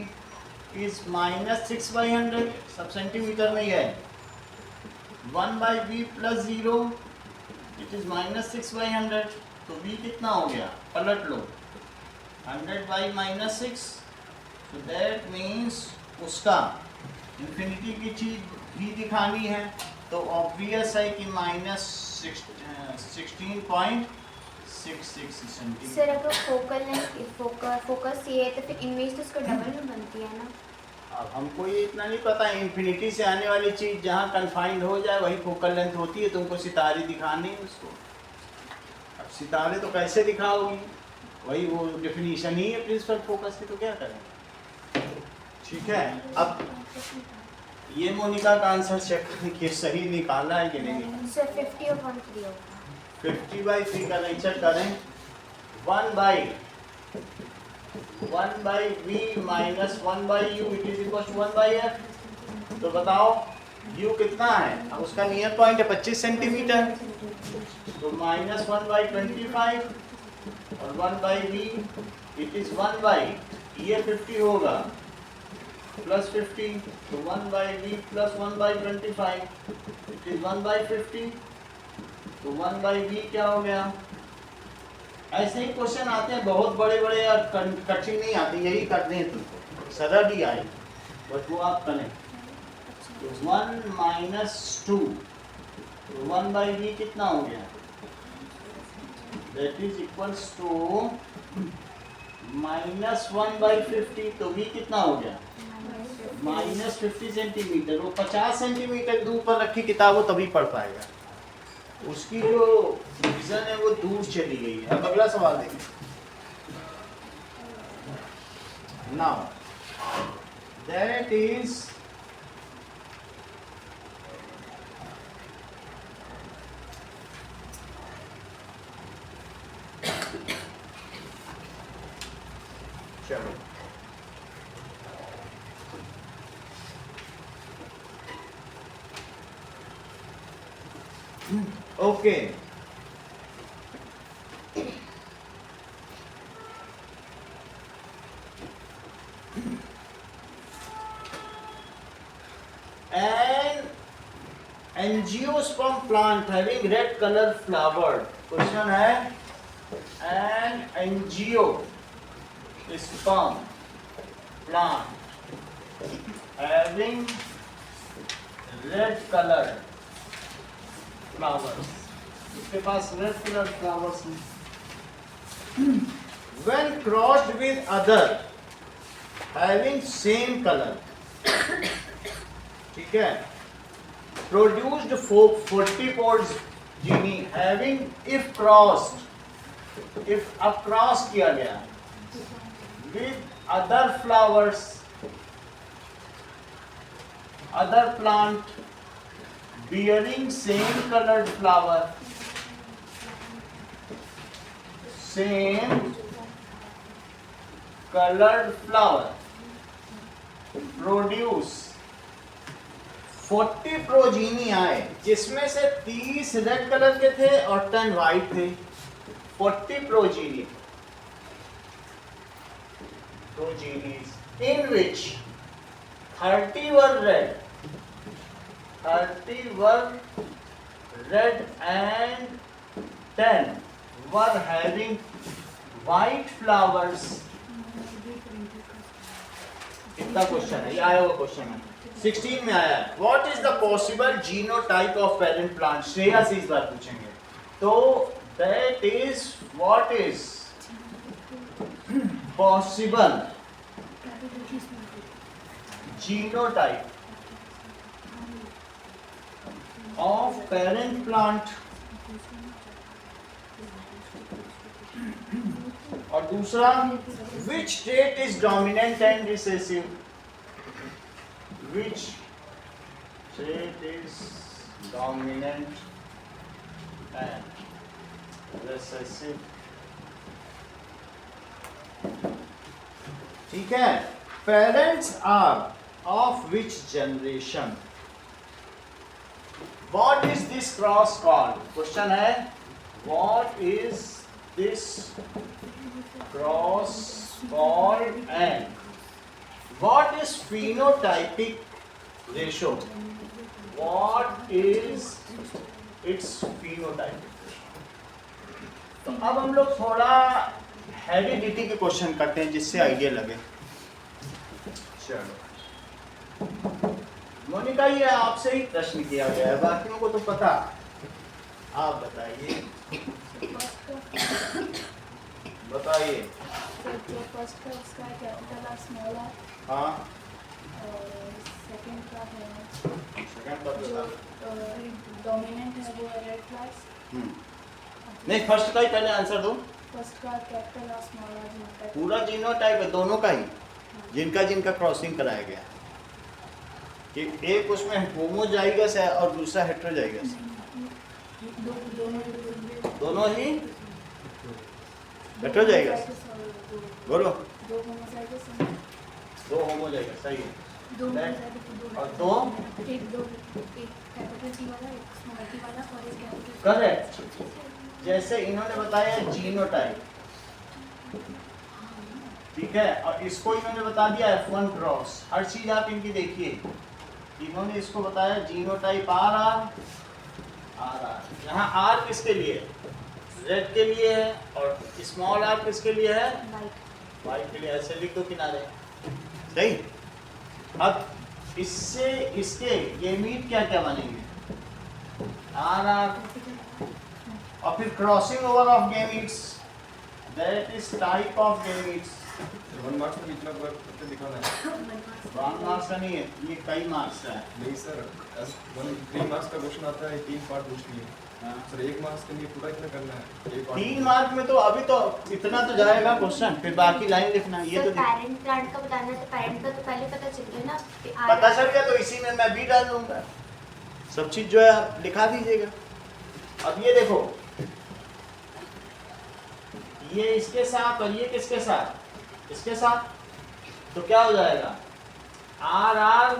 is minus 6/100, सब सेंटीमीटर में ही है। 1/v plus 0 it is minus 6/100, तो v कितना हो गया, पलट लो 100/-6, तो दैट मीन्स उसका इन्फिनिटी की चीज भी दिखानी है, तो ऑब्वियस है कि माइनस 16.66 सेंटीमीटर। सर अगर फोकल लेंथ फोकस ये है तो फिर इमेज तो उसका डबल में बनती है ना। अब हमको ये इतना नहीं पता, इन्फिनिटी से आने वाली चीज जहाँ कन्फाइंड हो जाए वही फोकल लेंथ होती है। तुमको सितारे दिखाने हैं उसको, अब सितारे तो कैसे दिखाओगी, वही वो डेफिनेशन ही है प्रिंसिपल फोकस की, तो क्या करें। ठीक है, अब ये मोनिका का आंसर चेक देखिए सही निकाला है कि नहीं। सर 50/3 होगा। 50/3 का लेक्चर करें। 1/v minus 1/u it is equal to 1/f। तो बताओ u कितना है, अब उसका नियर पॉइंट है 25 सेंटीमीटर, तो माइनस 1/25 और 1/v इट इज 1/, ये 50 होगा प्लस 50, तो 1/v प्लस 1/25 इट इज 1/50, तो 1/v क्या हो गया। ऐसे ही क्वेश्चन आते हैं बहुत बड़े बड़े और कठिन नहीं आते, यही करते हैं तुमको, सरल ही आए बट वो आप करें। तो 1 माइनस 2, तो 1/v कितना हो गया, that is equals to minus 1/50, तो v कितना हो गया माइनस 50 सेंटीमीटर। वो 50 सेंटीमीटर दूर पर रखी किताब हो तभी पढ़ पाएगा, उसकी जो विजन है वो दूर चली गई है। अब अगला सवाल देखिए। नाउ दैट इज चलो okay, an angiosperm plant having red color flower, question है an angiosperm plant having red color flowers, उसके पास रेड कलर फ्लावर्स हैं, when crossed with other having same color, ठीक है, produced 40 pods gene having if crossed, if across किया गया with other flowers, other plant bearing same colored flower, same colored flower, produce 40 progeny आए, जिसमें से 30 red colour के थे और 10 वाइट थे। 40 progeny in which 30 were red, 30 were red and 10 were having white flowers. इतना क्वेश्चन है, ये आया हुआ क्वेश्चन है 16 में आया है. What is the possible genotype of parent plant? Shreya से इस बार पूछेंगे. तो that is what is possible genotype of parent plant. और दूसरा, which trait is dominant and recessive? Which trait is dominant and recessive? ठीक है. Parents are of which generation? What is this cross called? Question है, what is this cross called and what is phenotypic ratio? What is its phenotypic ratio? तो अब हम लोग थोड़ा heredity के question करते हैं जिससे आइडिया लगे. चलो मोनिका, ये आपसे ही प्रश्न किया गया है, बाकियों को तो पता. आप बताइए. बताइए. जो फर्स्ट का उसका कैपिटल और स्मॉल है. हाँ, और सेकंड का है सेकंड का जो बता. डोमिनेंट है वो रेड फ्लैग्स. नहीं, फर्स्ट का ही पहले आंसर दो. फर्स्ट का कैपिटल और स्मॉल है जिनका पूरा जीनोटाइप है, दोनों का ही, जिनका जिनका क्रॉसिंग कराया गया. कि एक उसमें होमोजाइगस है और दूसरा हेटेरोजाइगस है. दोनों ही हेटेरोजाइगस. बोलो. दो होमोजाइगस हैं. दो होमोजाइगस, सही है. दो और दो एक कैपिटल टी वाला, एक स्मॉल टी वाला और एक कैपिटल. करेक्ट. जैसे इन्होंने बताया जीनोटाइप, ठीक है, और इसको इन्होंने बता दिया F1 क्रॉस. हर चीज आप इनकी देखिए. इन्होंने इसको बताया जीनोटाइप आर. यहाँ आर किसके लिए? रेड के लिए है. और स्मॉल आर किसके लिए है? वाइट के लिए. ऐसे लिख दो किनारे. सही. अब इससे इसके गेमीट क्या क्या बनेंगे? आर. और फिर crossing over of gametes, that is type of gametes. 1 marks में कितना वर्क करके दिखाना है? 1 मार्क्स का नहीं है, ये कई मार्क्स का है. नहीं सर, 3 मार्क्स का क्वेश्चन आता है, 3 पार्ट पूछनी है. हाँ. सर 1 मार्क्स के लिए पूरा इतना करना है? 3 मार्क में तो अभी तो इतना तो जाएगा क्वेश्चन, फिर बाकी लाइन लिखना. ये तो पेरेंट प्लांट का बताना है, तो पेरेंट का तो पहले पता चल गया ना. पता चल गया, तो इसी में मैं भी डाल दूंगा. सब चीज जो है आप लिखा दीजिएगा. अब ये देखो, ये इसके साथ और ये किसके साथ? इसके साथ. तो क्या हो जाएगा? R R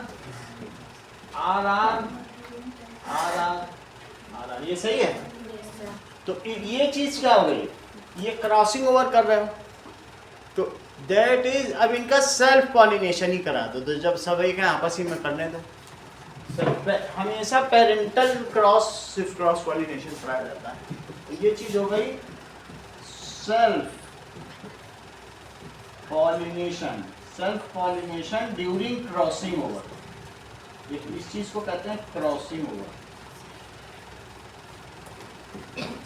R R R R R. ये सही है. तो ये चीज क्या हो गई? ये क्रॉसिंग ओवर कर रहे हो. तो दैट इज, अब इनका सेल्फ पॉलिनेशन ही करा दो. तो जब सब एक आपस ही में करने दो. हमेशा पेरेंटल क्रॉस, सिर्फ क्रॉस पॉलिनेशन कराया जाता है. तो ये चीज हो गई self pollination. Self pollination during crossing over. इस चीज को कहते हैं क्रॉसिंग ओवर.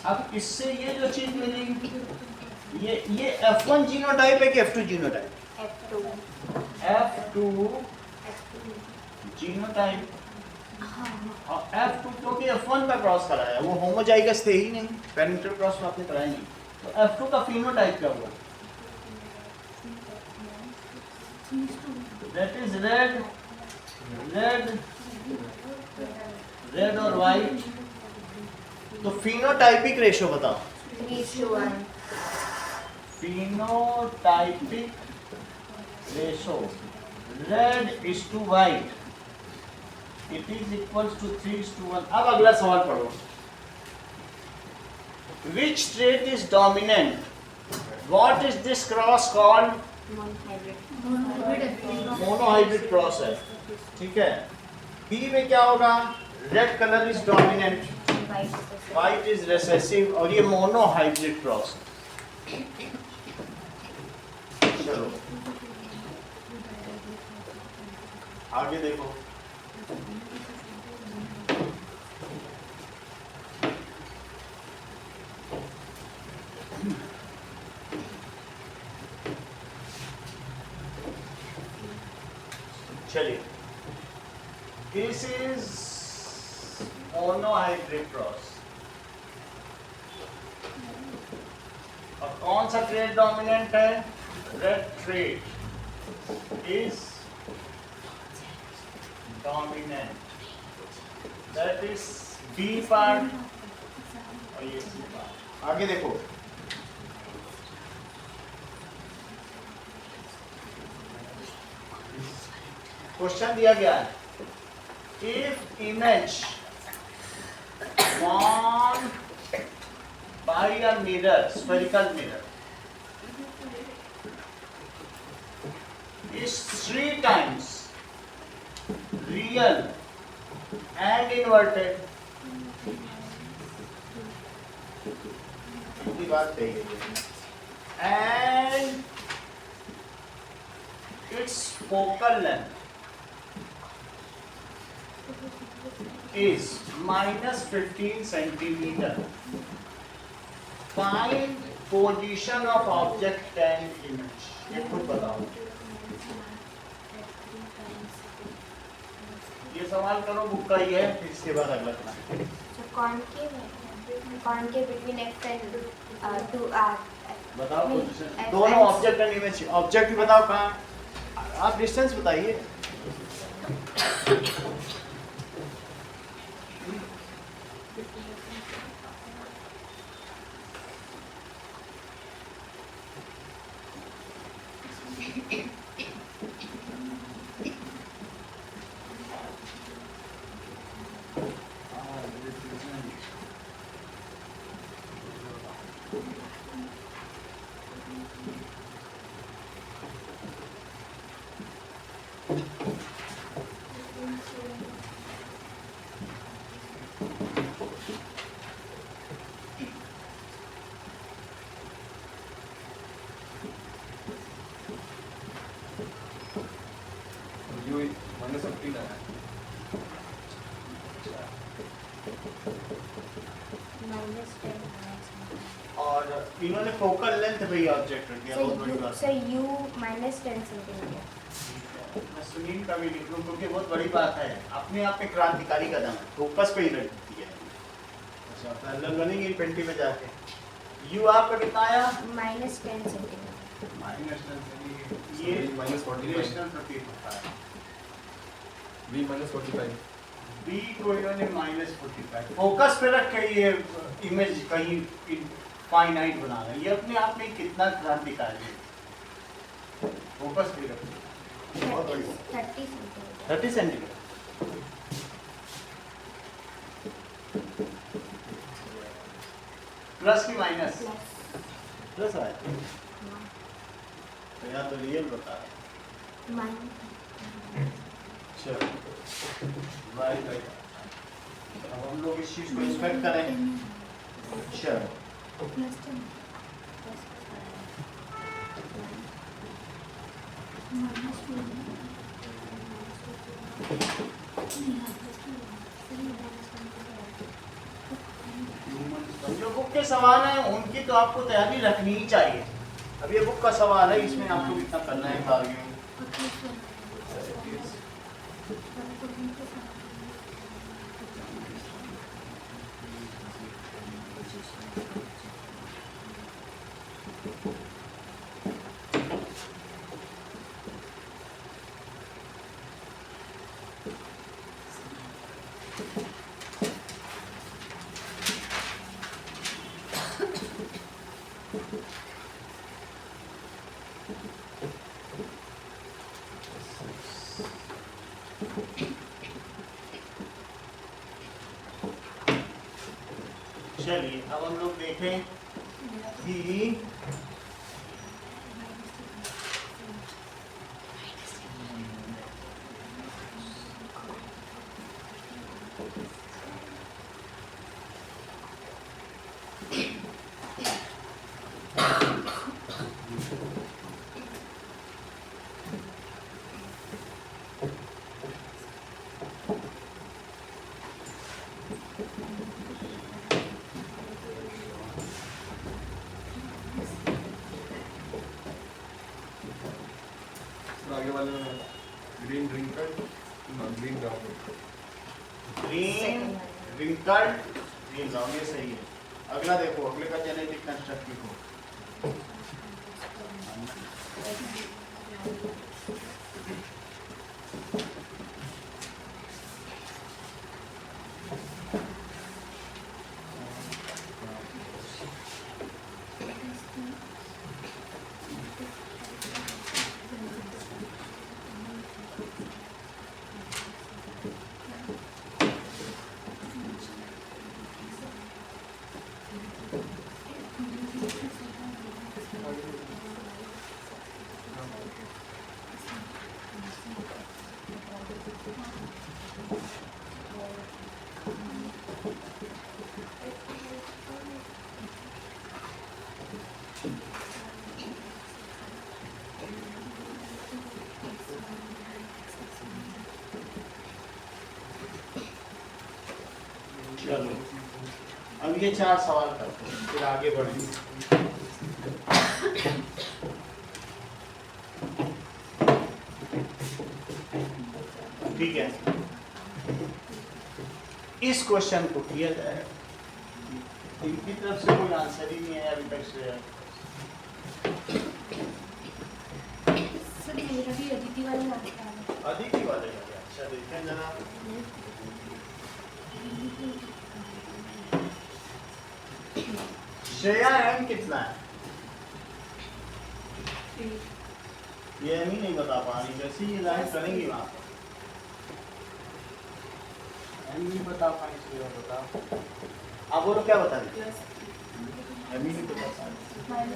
अब इससे ये जो चीज मिली, ये F1 जीनोटाइप है कि F2 जीनोटाइप? F2 genotype. और F2 क्योंकि F1 का क्रॉस कराया, वो होमोजाइगस थे ही नहीं, पेरेंटल क्रॉस आपने कराया नहीं. तो F2 का फिनोटाइप क्या हुआ? That is red, red और white. तो फिनोटाइपिक रेशियो बताओ. 3:1. Phenotypic ratio red is to white, it is equals to 3:1. अब अगला सवाल पढ़ो. Which trait is dominant? What is this cross called? Monohybrid cross है. ठीक है. बी में क्या होगा? Red colour is dominant. White is recessive और ये मोनो हाइब्रिड क्रॉस। चलो आगे देखो। चलिए, दिस इज मोनोहाइब्रिड क्रॉस। अब कौन सा ट्रेड डोमिनेंट है? Red trait is dominant, that is B part और ये सी पार्ट। आगे देखो, क्वेश्चन दिया गया है, if image formed by a mirror, spherical mirror, is 3 times real and inverted, इतनी बात कही गई है, and its focal length is -15 centimeter. Find position of object and image. ये खुद बताओ। ये सवाल करो, बुक का ही है, फिर इसके बाद अगला class. concave between x and 2r. बताओ पोजीशन, दोनों ऑब्जेक्ट एंड इमेज। ऑब्जेक्ट भी बताओ कहाँ, आप डिस्टेंस बताइए। यू -15 है। और इन्होंने फोकल लेंथ भी ऑब्जेक्ट रख दिया, बहुत बड़ी बात। So u -10 centimeter. मैं सुनील का भी लिख लूं क्योंकि बहुत बड़ी बात है, अपने आप में क्रांतिकारी कदम है, फोकस पे ही रख दिया है। अच्छा, पैरेलल बनेंगे इन्फिनिटी में जाके। यू आपका कितना आया? -10 centimeter. ये -45 रिलेशनल प्रतीक होता है। v -45 बी को इन्होंने -45 फोकस पे रख के ये इमेज कहीं फाइनाइट बना रहा है। ये अपने आप में कितना क्रांतिकारी है, फोकस पे रख के। बहुत बड़ी 30 centimeter. 30 सेंटीमीटर। प्लस की माइनस? प्लस आया तो यहाँ तो रियल बता रहा है। चलो राइट राइट, अब हम लोग इस चीज को इंस्पेक्ट करें। चलो जो बुक के सवाल हैं उनकी तो आपको तैयारी रखनी ही चाहिए। अब ये बुक का सवाल है, इसमें आपको इतना करना है कार्य। चलिए अब हम लोग देखें कि वाले में green wrinkled, green round. Green wrinkled green round, ये सही है। अगला देखो, अगले का जेनेटिक कंस्ट्रक्ट लिखो। चलो अब ये 4 सवाल करते हैं, फिर आगे बढ़ेंगे। ठीक है, इस क्वेश्चन को किया जाए, इनकी तरफ से कोई आंसर ही नहीं है अभी तक से। सर मेरा भी अदिति वाला आता है। अदिति वाले का क्या? अच्छा देखें जरा। श्रेया एम कितना है? ये एम ही नहीं बता पा रही, जैसे ही लाइन करेंगी वहां पर एम नहीं बता पाई। श्रेया बता, अब वो क्या बता रही? एम ही नहीं बता पा रही।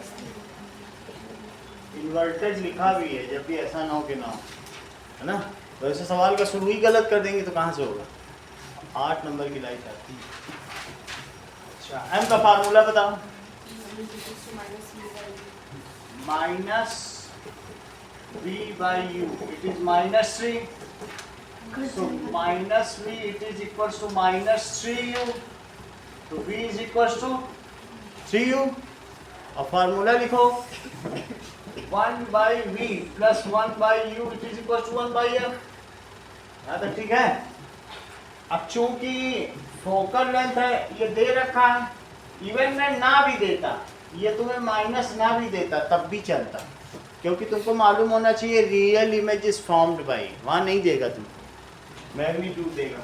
इन्वर्टेड लिखा भी है, जब भी ऐसा ना हो कि ना हो, है ना। वैसे सवाल का शुरू ही गलत कर देंगे तो कहाँ से होगा। 8 नंबर की लाइट आती है। अच्छा, एम का फार्मूला बताओ। Minus v by u, it is minus 3, so minus v, it is equals to minus 3u, so v is equals to 3u। और फार्मूला लिखो, 1 by v plus 1 by u, it is equals to 1 by f। यहाँ तक ठीक है। अब चूंकि focal length है, ये दे रखा है, इवन मैं ना भी देता, ये तुम्हें माइनस ना भी देता तब भी चलता, क्योंकि तुमको मालूम होना चाहिए real image is formed by, वहां नहीं देगा तुमको, मैग्नीट्यूड देगा।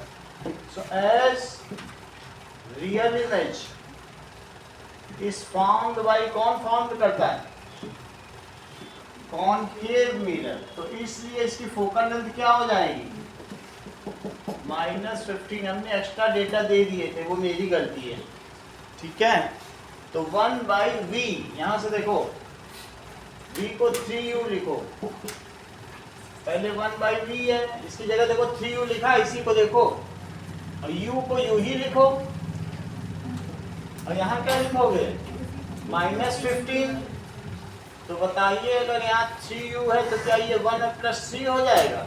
So as real image is formed by, कौन फॉर्म्ड करता है? Concave mirror. तो इसलिए इसकी फोकल लेंथ क्या हो जाएगी? -15। हमने एक्स्ट्रा डेटा दे दिए थे, वो मेरी गलती है, ठीक है। तो 1 by v, यहां से देखो v को 3u लिखो, पहले 1 by v है, इसकी जगह देखो 3u लिखा, इसी को देखो, और u को u ही लिखो, और यहाँ क्या लिखोगे? -15। तो बताइए अगर यहाँ 3u है तो क्या ये 1 + 3 हो जाएगा?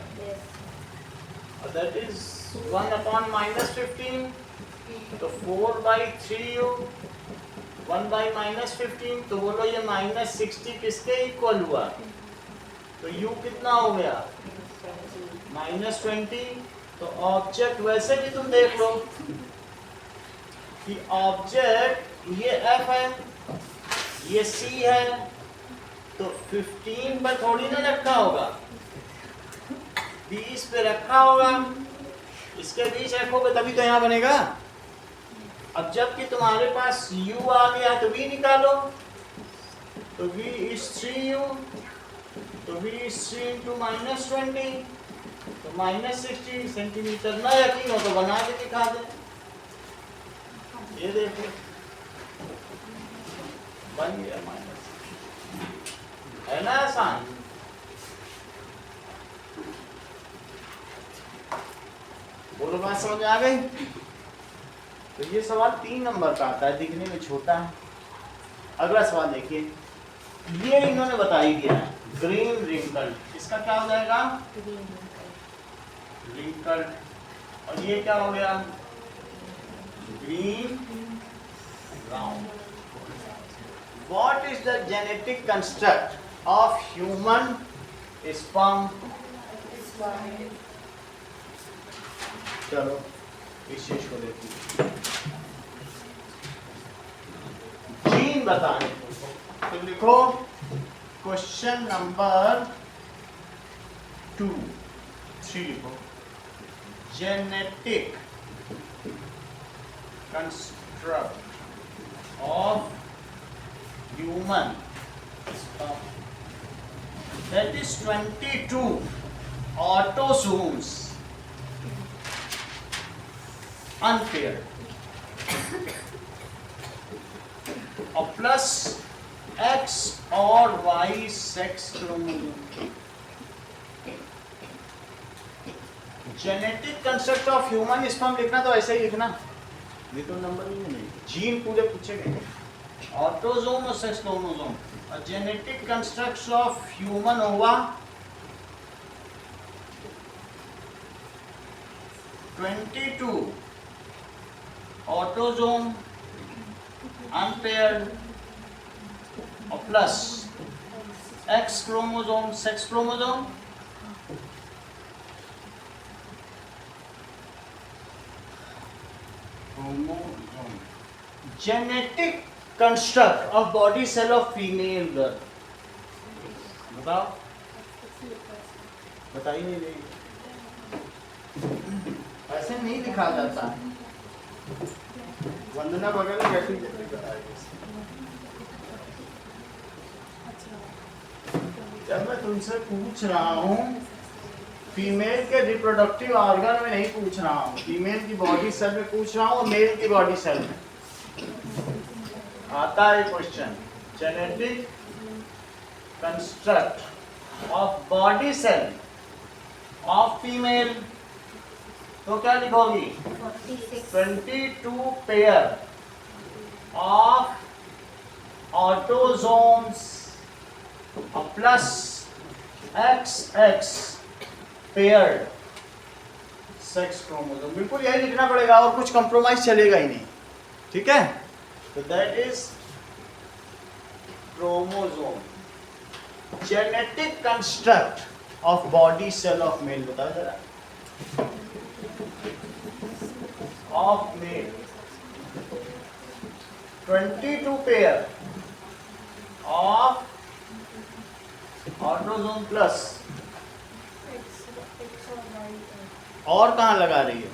और दैट इज 1 upon -15, तो 4 by 3u, 1 by -15, तो बोलो ये -60 किसके इक्वल हुआ? तो u कितना हो गया? -20। तो ऑब्जेक्ट वैसे भी तुम देख लो कि ऑब्जेक्ट ये f है, ये c है, तो 15 पर थोड़ी ना रखा होगा, 20 पे रखा होगा, इसके बीच रखोगे तभी तो यहाँ बनेगा। अब जबकि तुम्हारे पास u आ गया तो v निकालो, तो v is 3u, तो v is 3 into -20, तो -60 सेंटीमीटर। ना यकीन हो तो बना के दिखा दे, ये देखो बन गया माइनस, है ना आसान। बोलो बात समझ आ गई? तो ये सवाल 3 नंबर का आता है, दिखने में छोटा है। अगला सवाल देखिए, ये इन्होंने बता ही दिया है, ग्रीन रिंकल, इसका क्या हो जाएगा? रिंकल। और ये क्या हो गया? Green round. What is the genetic construct of human sperm चलो इस चीज को देखिए, जीन बताने तो लिखो क्वेश्चन नंबर 3 लिखो, genetic construct of human sperm, that is 22 autosomes unpaired or plus X और Y sex chromosome. Genetic construct of human sperm लिखना तो ऐसे ही लिखना, ये तो नंबर ही नहीं, जीन पूरे पूछे गए, ऑटोजोम और सेक्स क्रोमोसोम, और genetic construct of human ova 22 autosome unpaired और plus X chromosome sex chromosome, genetic construct of body cell of female girl, बताओ, बताइए नहीं रही, ऐसे नहीं लिखा जाता है। वंदना बगल में कैसे बताएगी, जब मैं तुमसे पूछ रहा हूँ फीमेल के रिप्रोडक्टिव ऑर्गन में नहीं पूछ रहा हूँ, फीमेल की बॉडी सेल में पूछ रहा हूँ और मेल की बॉडी सेल में आता है question, genetic construct of body cell of female, तो क्या लिखोगी 22 pair of autosomes plus XX paired sex chromosome, बिल्कुल यही लिखना पड़ेगा और कुछ कंप्रोमाइज चलेगा ही नहीं, ठीक है। तो that is chromosome, genetic construct of body cell of male, बताओ जरा, of male 22 pair of autosome plus, और कहाँ लगा रही है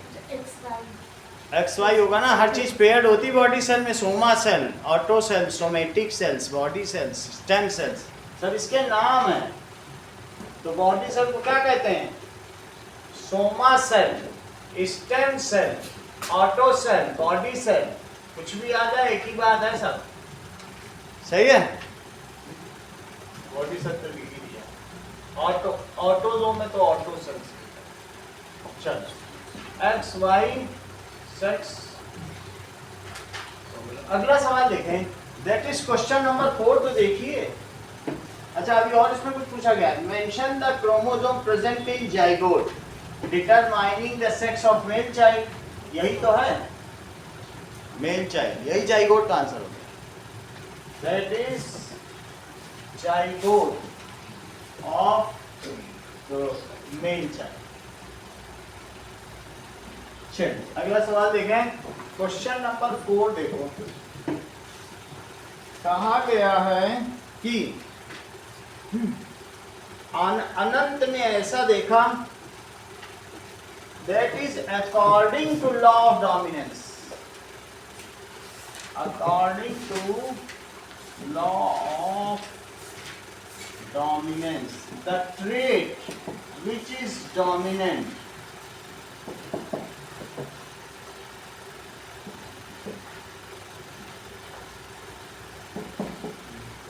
XY होगा ना, हर चीज पेयर्ड होती बॉडी सेल में, soma cell, auto cell, somatic cells, body cells, stem cells, सब इसके नाम है। तो बॉडी सेल को क्या कहते हैं, soma cell, stem cell, auto cell, body cell, कुछ भी आ जाए एक ही बात है सब, सही है। बॉडी सेल तो लिख ही दिया, ऑटोजोम में तो ऑटो सेल्स, चलो XY सेक्स। अगला सवाल देखें, दैट इज क्वेश्चन नंबर 4, तो देखिए। अच्छा अभी और इसमें कुछ पूछा गया, mention the chromosome present in zygote determining the sex of male child, यही तो है मेल चाइल्ड, यही जाइगोट का आंसर हो गया, that is zygote of male child. चलिए अगला सवाल देखें, क्वेश्चन नंबर 4 देखो, कहा गया है कि अनंत में ऐसा देखा, that is according to law of dominance, according to law of dominance the trait which is dominant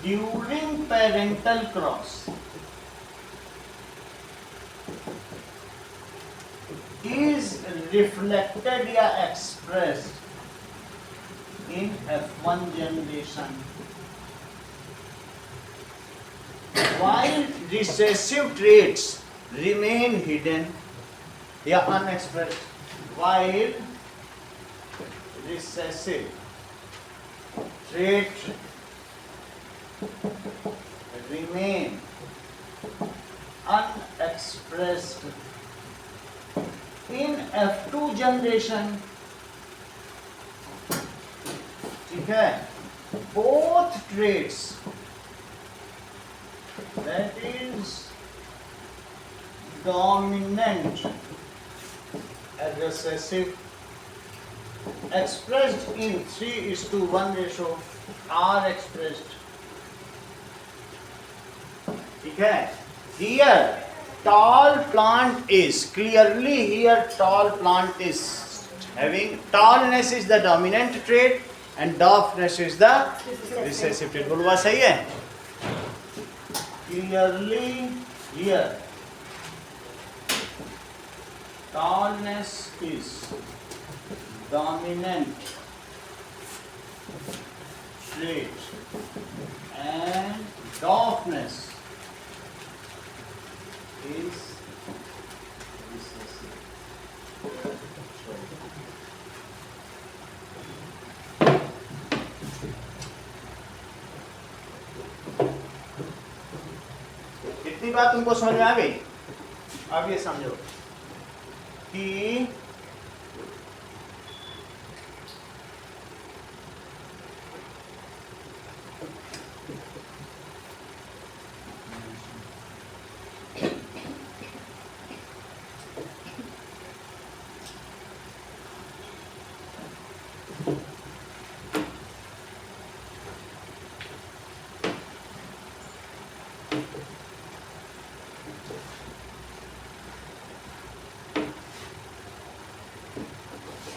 during parental cross is reflected या expressed in F1 generation, while recessive traits remain hidden या unexpressed, while recessive trait remain unexpressed in F2 generation. ठीक है, both traits, that is dominant recessive, expressed in 3:1 ratio, are expressed. ठीक है, here tall plant is clearly, here tall plant is having, tallness is the dominant trait and dwarfness is the recessive trait. बोलो बात सही है? Clearly here tallness is dominant trait and dwarfness is recessive. इतनी बात तुमको समझ में आ गई? अब ये समझो कि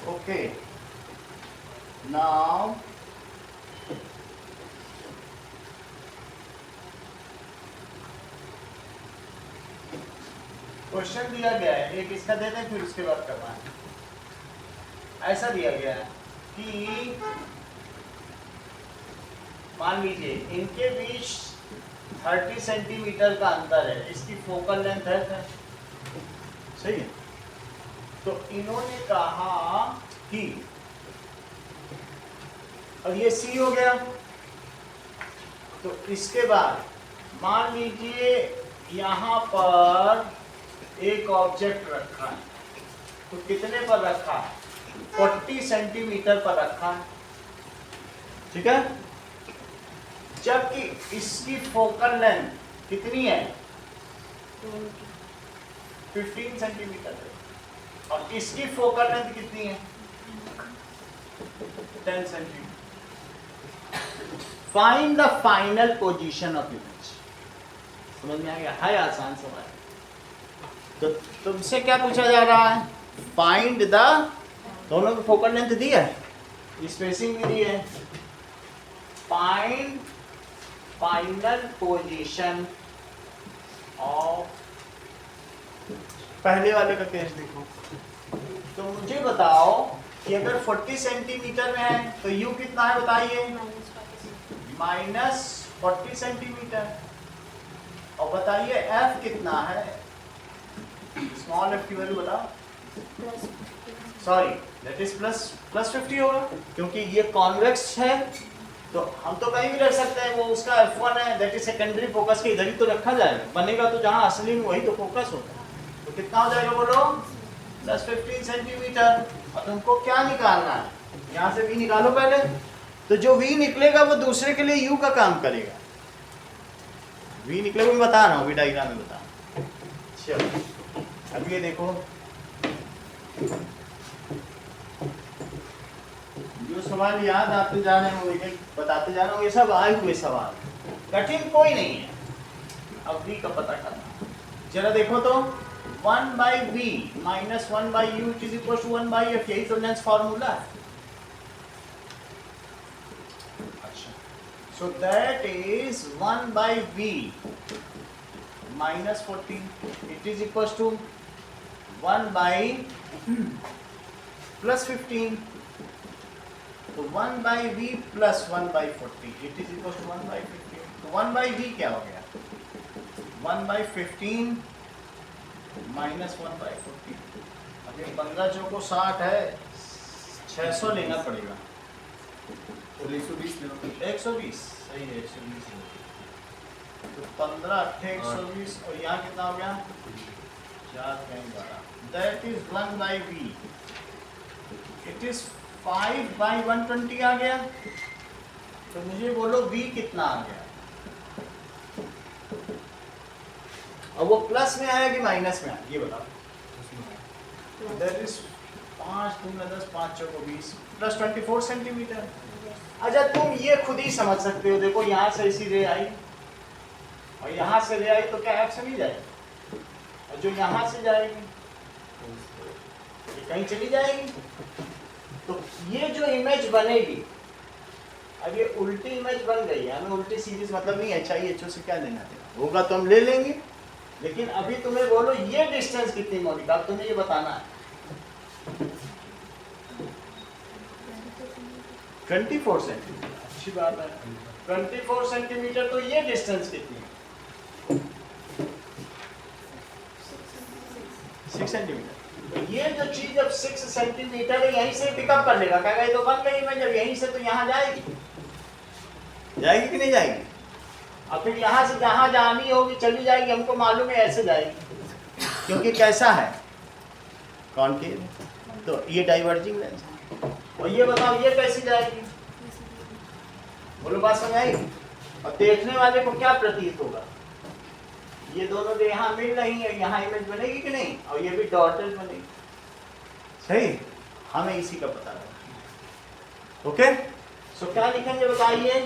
okay, now क्वेश्चन दिया गया है, एक इसका देते हैं फिर उसके बाद करना है। ऐसा दिया गया है कि मान लीजिए इनके बीच 30 सेंटीमीटर का अंतर है, इसकी फोकल लेंथ है, सही है? तो इन्होंने कहा कि अब ये C हो गया, तो इसके बाद मान लीजिए यहाँ पर एक ऑब्जेक्ट रखा है, तो कितने पर रखा है? 40 सेंटीमीटर पर रखा है, ठीक है? जबकि इसकी फोकल लेंथ कितनी है? 15 सेंटीमीटर है, और इसकी फोकल लेंथ कितनी है? 10 centimetre. Find the final position of image. समझ में आ गया? है आसान सवाल। तो तुमसे क्या पूछा जा रहा है? फाइंड द, दोनों की फोकल लेंथ दी है, स्पेसिंग भी दी है, फाइंड फाइनल पोजीशन ऑफ, पहले वाले का केस देखो, तो मुझे बताओ कि अगर 40 सेंटीमीटर में है तो u कितना है बताइए? -40 सेंटीमीटर। और बताइए f कितना है? स्मॉल f की वैल्यू बताओ। सॉरी, दैट इज प्लस 50 होगा, क्योंकि ये कॉन्वेक्स है, तो हम तो कहीं भी रख सकते हैं। वो उसका f1 है, दैट इज सेकेंडरी फोकस के इधर ही तो रखा जाएगा, बनेगा तो जहाँ असली में वही तो फोकस होगा। तो कितना हो जाएगा बोलो? +15 सेंटीमीटर। और तुमको क्या निकालना है? यहाँ से v निकालो पहले, तो जो v निकलेगा वो दूसरे के लिए u का काम करेगा। v निकलेगा, मैं बता रहा हूँ, अभी डायग्राम में बता रहा हूँ। चलो अब ये देखो, जो सवाल याद आते जा रहे हैं वो बताते जा रहा हूँ, ये सब आए हुए सवाल, कठिन कोई नहीं है। अब v का पता करना, जरा देखो तो 1/v - 1/u = 1/f, यही तो लेंस फॉर्मूला है। अच्छा, so that is 1/v - 14, it is equal to 1/+ 15, तो 1/v + 1/14, it is equal to 1/15। तो 1/v क्या हो गया? 1/15 - 1/14। अब ये 15 चौको 60 है, 600 लेना पड़ेगा। और 120 ले लो। 120 सही है, 120 तो 15 8 120 और यहाँ कितना हो गया 4 3 12 that is 1 by v it is 5 by 120 आ गया। तो मुझे बोलो v कितना आ गया और वो प्लस में आया कि माइनस में आया ये बताओ। That is 5 2 10 5 4 20 plus 24 centimetre. अच्छा तुम ये खुद ही समझ सकते हो, देखो यहाँ से ऐसी रे आई और यहाँ से रे आई तो क्या ऐप चली जाएगी और जो यहाँ से जाएगी ये कहीं चली जाएगी। तो ये जो इमेज बनेगी अब ये उल्टी इमेज बन गई है, हमें उल्टी सीरीज मतलब नहीं अच्छा ही अच्छो से क्या लेना देना होगा तो हम ले लेंगे, लेकिन अभी तुम्हें बोलो ये डिस्टेंस कितनी मोनिका अब तुम्हें ये बताना है। 24 सेंटीमीटर, अच्छी बात है 24 सेंटीमीटर। तो ये डिस्टेंस कितनी है 6 सेंटीमीटर। तो ये जो चीज अब 6 सेंटीमीटर है यहीं से पिकअप कर लेगा, कहेगा ये तो बन गई इमेज, जब यहीं से तो यहाँ जाएगी कि नहीं जाएगी। और फिर यहाँ से जहाँ जानी होगी चली जाएगी, हमको मालूम है ऐसे जाएगी क्योंकि कैसा है कॉनकेव, तो ये डाइवर्जिंग लेंस है। और ये बताओ ये कैसी जाएगी, बोलो बात समझ आई। और देखने वाले को क्या प्रतीत होगा, ये दोनों जो यहाँ मिल रही है यहाँ इमेज बनेगी कि नहीं, और ये भी डॉटेड बनेगी, सही। हमें इसी का पता लगा। ओके सो क्या लिखेंगे बताइए,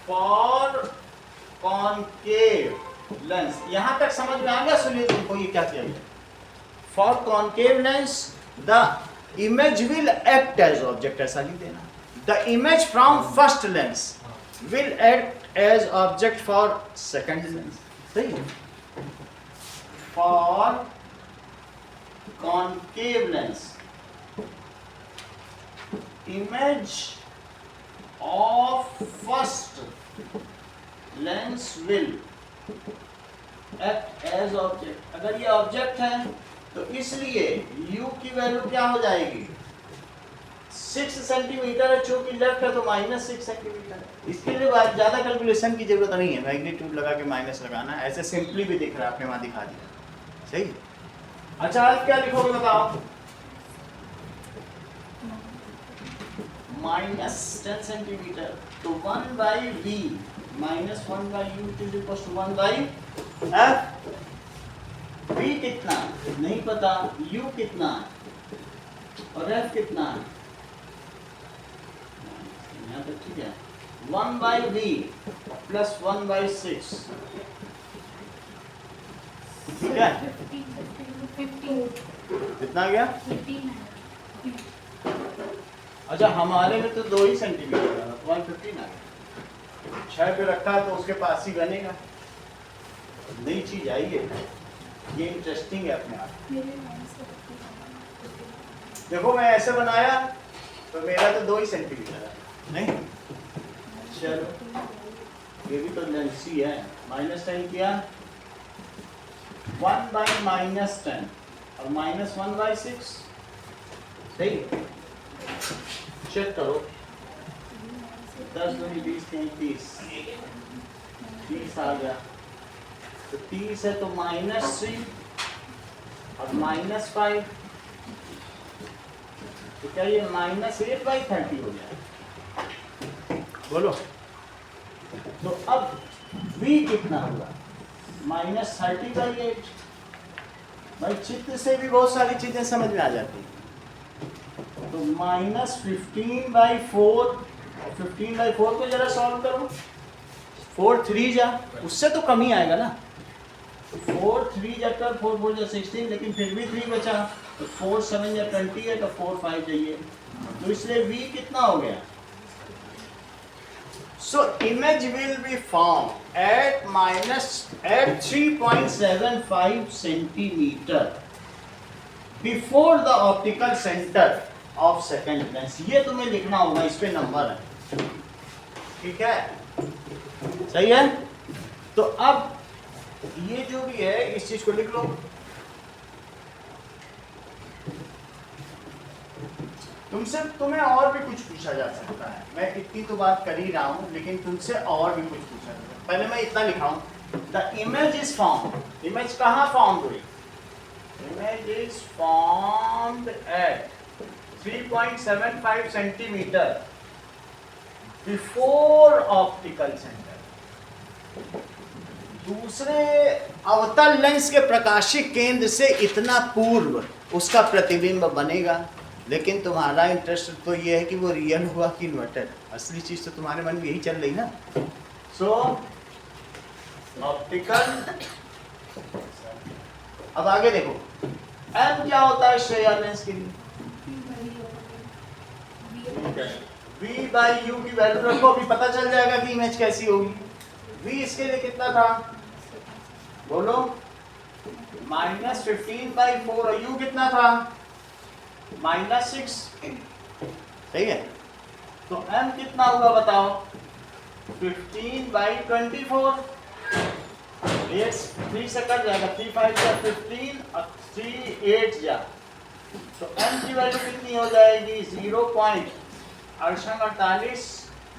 फॉर कॉनकेव लेंस। यहां तक समझ में आ गया, सुनिए तुमको ये क्या किया गया। For concave lens the image will act as object, ऐसा लिख देना। The image from first lens will act as object for second lens, सही। For concave lens image of first lens will act as object. अगर ये object है तो इसलिए u की वैल्यू क्या हो जाएगी 6 सेंटीमीटर है, चूंकि लेफ्ट है तो -6 सेंटीमीटर है। इसके लिए ज्यादा कैलकुलेशन की जरूरत नहीं है, मैग्नीट्यूड लगा के माइनस लगाना है, ऐसे सिंपली भी दिख रहा है, आपने वहां दिखा दिया, सही। अच्छा आज क्या लिखोगे बताओ, -10 सेंटीमीटर, तो 1 by v minus 1 by u is equal to 1 by f। v कितना नहीं पता, u कितना और f कितना है, यहाँ तक ठीक है। 1 by v plus 1 by 6, ठीक है। 15 कितना गया? 15 अच्छा हमारे में तो 2 ही सेंटीमीटर है, 115 आ गया। 6 पे रखा है तो उसके पास ही बनेगा, नई चीज आई है, ये इंटरेस्टिंग है अपने आप। देखो मैं ऐसे बनाया तो मेरा तो 2 ही सेंटीमीटर है, नहीं चलो ये भी तो लेंस ही है। -10 किया 1 by -10 और -1 by 6, सही। चेक करो 10 दूनी 20 30 30 आ गया, तो 30 है तो -3 और -5, तो क्या ये -8 by 30 हो जाए, बोलो। तो अब v कितना होगा -30 by 8। भाई चित्र से भी बहुत सारी चीजें समझ में आ जाती हैं। तो -15 by 4, 15 by 4 को जरा सॉल्व करो, 4 3 जा, उससे तो कम ही आएगा ना, 4 3 जाकर 4 4 जा 16, लेकिन फिर भी 3 बचा, तो 4 7 या 20 है तो 4 5 चाहिए, तो इसलिए v कितना हो गया। So image will be formed at 3.75 centimeter before the optical center of second lens। ये तुम्हें लिखना होगा, इस पे नंबर है, ठीक है, सही है। तो अब ये जो भी है इस चीज को लिख लो, तुम्हें और भी कुछ पूछा जा सकता है। मैं इतनी तो बात कर ही रहा हूँ, लेकिन तुमसे और भी कुछ पूछा जा सकता है। पहले मैं इतना लिखाऊं, the image is formed. Image कहाँ फॉर्म हुई? Image is formed at 3.75 centimetre before optical centre. दूसरे अवतल लेंस के प्रकाशिक केंद्र से इतना पूर्व उसका प्रतिबिंब बनेगा। लेकिन तुम्हारा इंटरेस्ट तो ये है कि वो रियल हुआ कि इन्वर्टेड। असली चीज तो तुम्हारे मन में यही चल रही ना। सो ऑप्टिकल, अब आगे देखो एम क्या होता है श्रेया लेंस के लिए? V बाई यू की वैल्यू रखो, अभी पता चल जाएगा कि इमेज कैसी होगी। V इसके लिए कितना था बोलो? -15/4 और U कितना था? -6। सही है, तो M कितना हुआ बताओ? 15/24। ये 3 से कट जाएगा, 3 5 जा 15 और 3 8 जा, तो M की वैल्यू कितनी हो जाएगी? 0.48,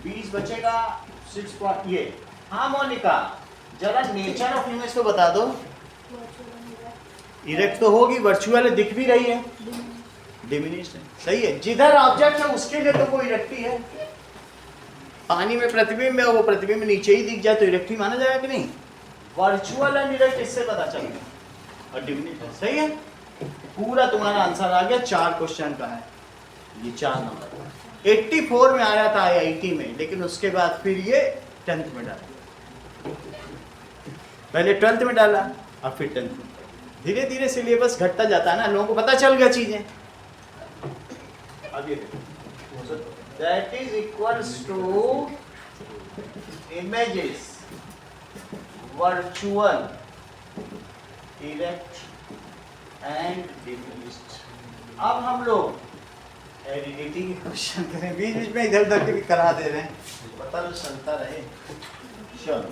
20 बचेगा 6 ये। हाँ मोनिका, जरा नेचर ऑफ इमेज तो बता दो। इरेक्ट तो होगी, वर्चुअल दिख भी रही है, डिमिनिश्ड है। सही है, जिधर ऑब्जेक्ट है उसके लिए तो वो इरेक्ट ही है। पानी में प्रतिबिंब है, वो प्रतिबिंब नीचे ही दिख जाए तो इरेक्ट ही माना जाएगा कि नहीं? वर्चुअल एंड इरेक्ट इससे पता चलेगा, और डिमिनिश्ड है। सही है, पूरा तुम्हारा आंसर आ गया। 4 क्वेश्चन का है ये, 4 नंबर। 84 में आया था IIT में, लेकिन उसके बाद फिर ये 10th में डाला। पहले 12th में डाला और फिर 10th में। धीरे धीरे सिलेबस घटता जाता है ना, लोगों को पता चल गया चीजें। आगे that is equals to images virtual, erect and diminished. अब हम लोग हेरिडिटी के क्वेश्चन करें, बीच बीच में इधर उधर के भी करा दे रहे हैं, पता तो चलता रहे। चलो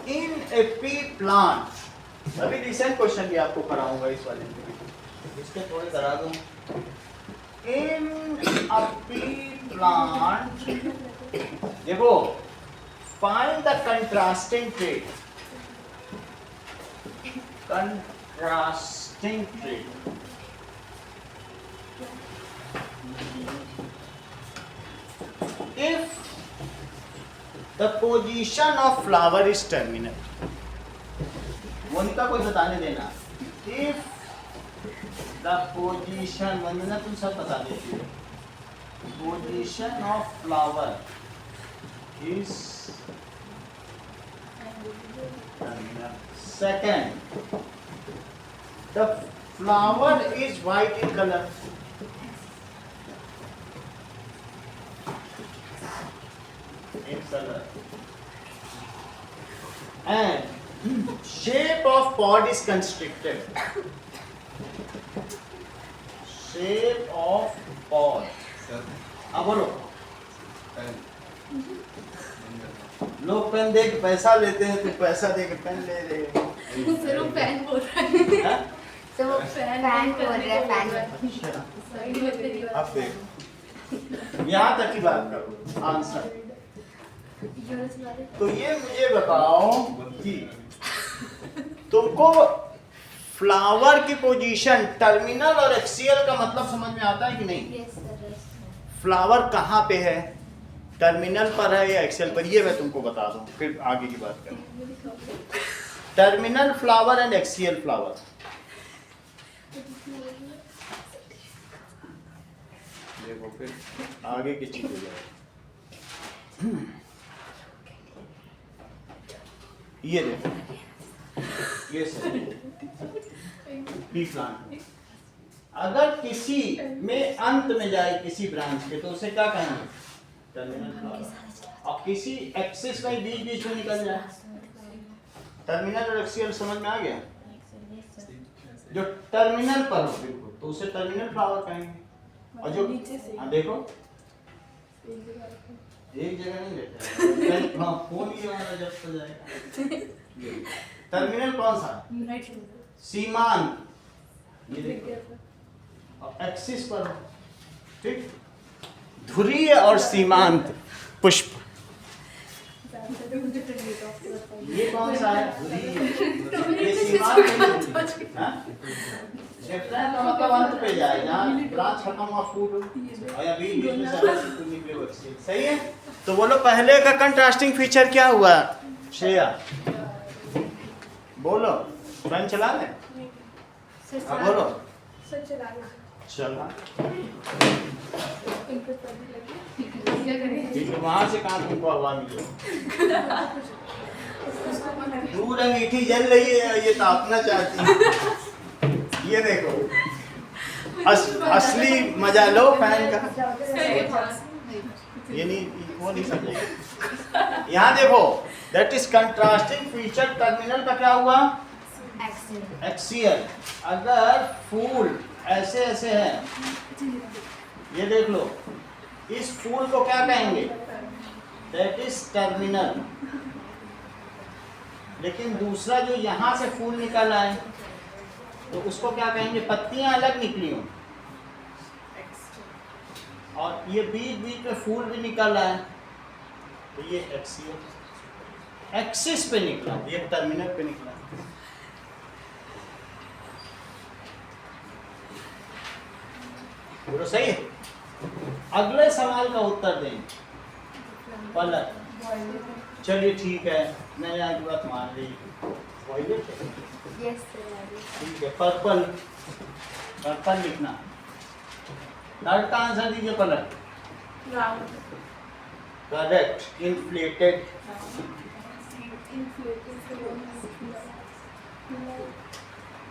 इन एपी प्लांट, अभी रिसेंट क्वेश्चन भी आपको कराऊंगा इस वाले में, इसके थोड़े करा दूं। इन एपी प्लांट देखो, find the contrasting trait. Contrasting trait, if the position of flower is terminal, Monika कोई बताने देना। if the position, वंदना तुम सब बता देती हो, position of flower is terminal. Second, the flower is white in color. And shape of pod is constricted. Shape of pod. Sir अब बोलो, पेन लोग पेन दे के पैसा लेते हैं, तो पैसा दे के पेन ले रहे हैं। सिर्फ फैन बोल रहा है। हाँ? तो वो फैन बोल रहे हैं, फैन। अच्छा, साइड में तेरी बात। अब देखो, यहाँ तक की बात करो, आंसर। तो ये मुझे बताओ कि तुमको फ्लावर की पोजीशन टर्मिनल और एक्सियल का मतलब समझ में आता है कि नहीं? Yes sir. फ्लावर कहाँ पे है, टर्मिनल पर है या एक्सियल पर, ये मैं तुमको बता दूं, फिर आगे की बात करें। Terminal flower and axial flower, देखो फिर आगे की चीज हो जाएगी। ये देखो, ये सर पी प्लांट, अगर किसी में अंत में जाए किसी ब्रांच के, तो उसे क्या कहेंगे? Terminal flower. और किसी एक्सिस में बीच बीच में निकल जाए, टर्मिनल और एक्सियल समझ में आ गया? जो टर्मिनल पर हो बिल्कुल, तो उसे टर्मिनल फ्लावर कहेंगे। और जो हाँ देखो, एक जगह नहीं रहता, हाँ फोन ही हमारा जब हो जाएगा। टर्मिनल कौन सा? सीमांत, ये देखो एक्सिस पर, ठीक, ध्रुवीय और सीमांत पुष्प। ये कौन सा है? ध्रुवीय। ये सीमांत हाँ? डिफरेंट का मतलब अंत पे जाए, जहाँ ब्रांच खत्म हुआ फूल और या बीच में से अलग से फूल निकले वो एक्सिस। सही है। तो बोलो पहले का कंट्रास्टिंग फीचर क्या हुआ श्रेया? बोलो, फैन चला लें? हाँ बोलो। चला वहां से कहाँ तुमको हवा मिले? दूर है, मीठी जल रही है, ये तापना चाहती है। ये देखो असली मजा लो फैन का। ये नहीं, वो नहीं समझेगा। यहाँ देखो, that is contrasting feature. Terminal का क्या हुआ? एक्सियल। अगर फूल ऐसे ऐसे है, ये देख लो, इस फूल को क्या कहेंगे? That is terminal. लेकिन दूसरा जो यहाँ से फूल निकल आए तो उसको क्या कहेंगे? पत्तियां अलग निकली हों और ये बीच बीच में फूल भी निकल आए तो ये एक्सियल, एक्सिस पे निकला, ये टर्मिनल पे निकला। बोलो सही है। अगले सवाल का उत्तर दें। पलक। चलिए ठीक है, मैं यहाँ की बात मान ली। वॉयलेट है? ठीक है। पर्पल, पर्पल लिखना। थर्ड का आंसर दीजिए पलक। करेक्ट। इन्फ्लेटेड।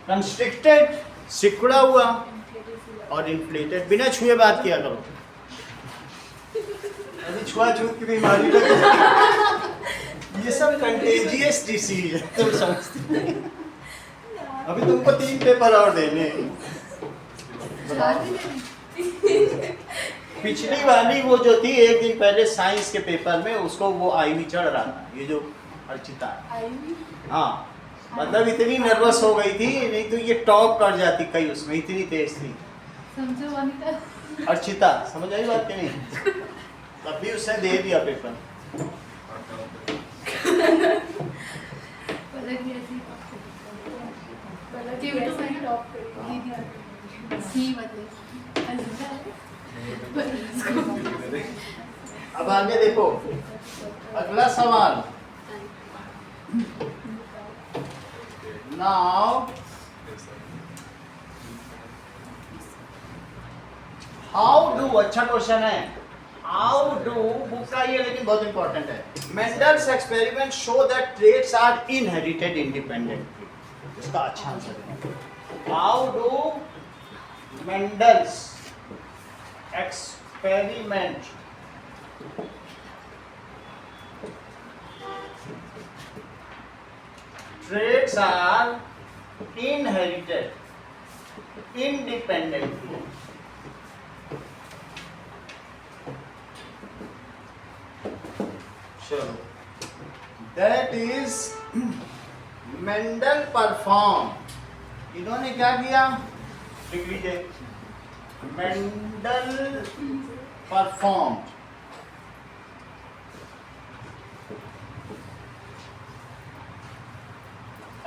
कंस्ट्रिक्टेड, सिकुड़ा हुआ, और इन्फ्लेटेड। बिना छुए बात किया करो, अभी छुआछूत की बीमारी लगी। ये सब कंटेजियस डिसीज है, तुम समझते नहीं। अभी तुमको 3 पेपर और देने। पिछली वाली वो जो थी एक दिन पहले साइंस के पेपर में, उसको वो आईवी चढ़ रहा था, ये जो अर्चिता। हाँ, मतलब इतनी नर्वस हो गई थी, नहीं तो ये टॉप कर जाती कई, उसमें इतनी तेज थी। समझो अनिता। अर्चिता, समझ आई बात कि नहीं? तब भी उसने दे दिया पेपर। अब आगे देखो, अगला सवाल। नाउ हाउ डू, अच्छा क्वेश्चन है। हाउ डू, बुक का ये लेकिन बहुत इंपॉर्टेंट है। Mendel's experiment show that traits are inherited independently. इसका अच्छा आंसर है। How do Mendel's experiment traits are inherited independently. Sure. That is Mendel perform. इन्होंने क्या किया? लिख लीजिए। Mendel performed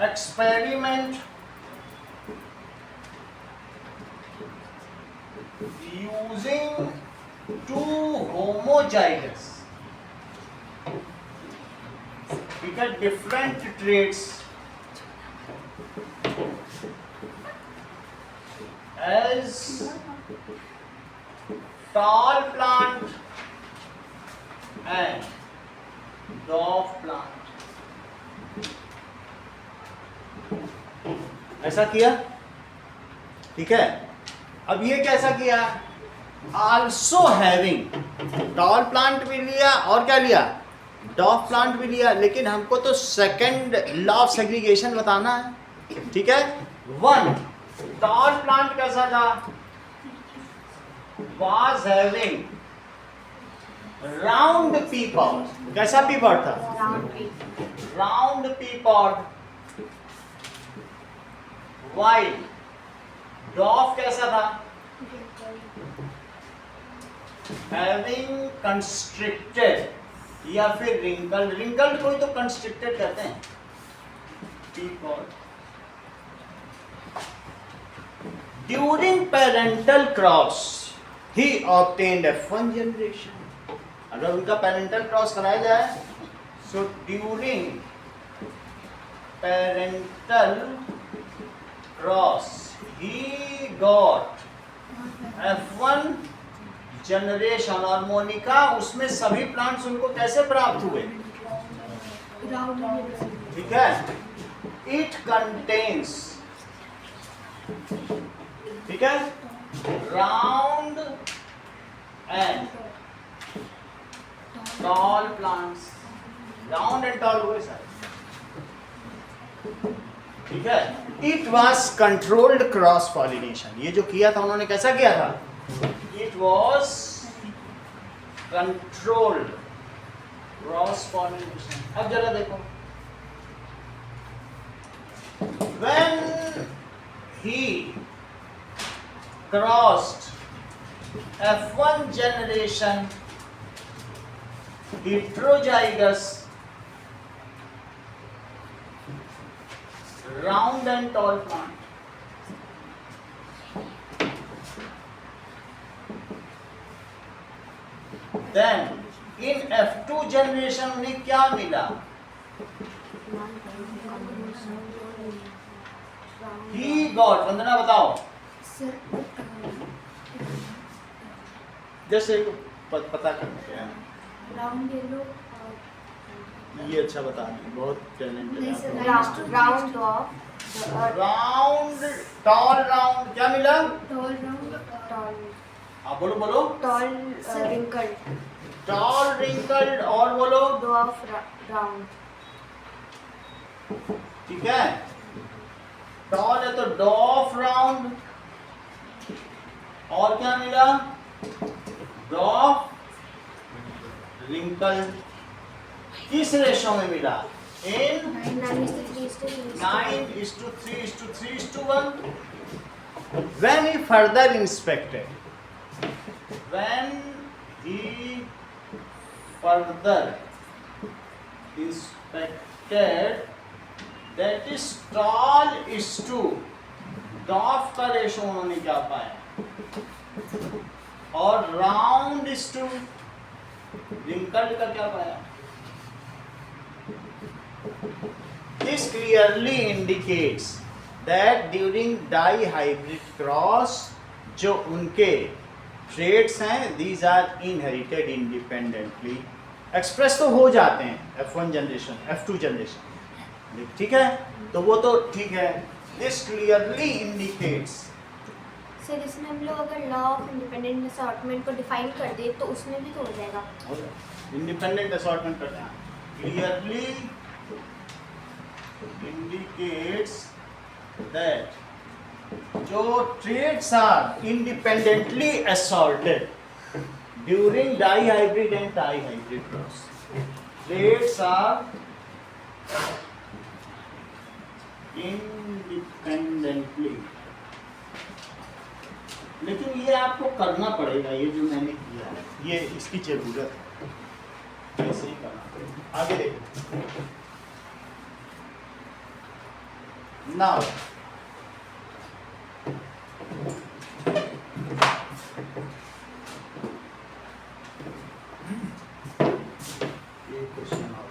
experiment using two homozygous, we get different traits as tall plant and dwarf plant. ऐसा किया, ठीक है। अब ये कैसा किया? आल्सो हैविंग टॉल प्लांट भी लिया और क्या लिया? डॉफ प्लांट भी लिया, लेकिन हमको तो सेकंड लॉ ऑफ सेग्रीगेशन बताना है, ठीक है। 1 टॉल प्लांट कैसा था? Was having round pea pod. कैसा पी पॉड था? राउंड पी पॉड वाइल डॉफ कैसा था? हैविंग कंस्ट्रिक्टेड या फिर रिंकल्ड, रिंकल्ड कोई तो कंस्ट्रिक्टेड कहते हैं। ड्यूरिंग पेरेंटल क्रॉस ही ऑब्टेन्ड F1 जनरेशन। अगर उनका पेरेंटल क्रॉस कराया जाए, so during parental cross he got F1 generation. और मोनिका उसमें सभी प्लांट्स उनको कैसे प्राप्त हुए? ठीक है, इट कंटेन्स, ठीक है, round and tall plants. Round and tall हुए सर, ठीक है। It was controlled cross pollination. ये जो किया था उन्होंने कैसा किया था? It was controlled cross pollination. अब जरा देखो, when he crossed F1 generation heterozygous round and tall plant, then in F2 generation उन्हें क्या मिला? He got, वंदना बताओ, जैसे पता करते हैं। राउंड येलो ये अच्छा बता रहे, बहुत टैलेंटेड नहीं है सर, आप राउंड ऑफ लोग। राउंड, टॉल राउंड, क्या मिला? टॉल राउंड टॉल आप बोलो बोलो। टॉल रिंकल्ड, टॉल रिंकल्ड, और बोलो। डॉफ राउंड। ठीक है, टॉल है तो डॉफ राउंड, और क्या मिला? डॉफ रिंकल्ड। किस रेशो में मिला? इन 9:3:3:1। When he further inspected, when he further inspected, that is tall is to डॉफ का रेशो उन्होंने क्या पाया, और राउंड is to रिंकल्ड का क्या पाया? This clearly indicates that during dihybrid cross जो उनके traits हैं, these are inherited independently, express तो हो जाते हैं F1 जनरेशन, F2 जनरेशन, ठीक है, तो वो तो ठीक है। This clearly indicates, सर इसमें हम लोग अगर लॉ ऑफ इंडिपेंडेंट असॉर्टमेंट को डिफाइन कर दे तो उसमें भी तो हो जाएगा। इंडिपेंडेंट असॉर्टमेंट करते हैं, clearly indicates that जो traits are independently assorted during dihybrid and trihybrid cross, traits are independently, लेकिन ये आपको करना पड़ेगा, ये जो मैंने किया है ये इसकी जरूरत है, ऐसे ही करना पड़ेगा। आगे देखो, नाउ ये क्वेश्चन और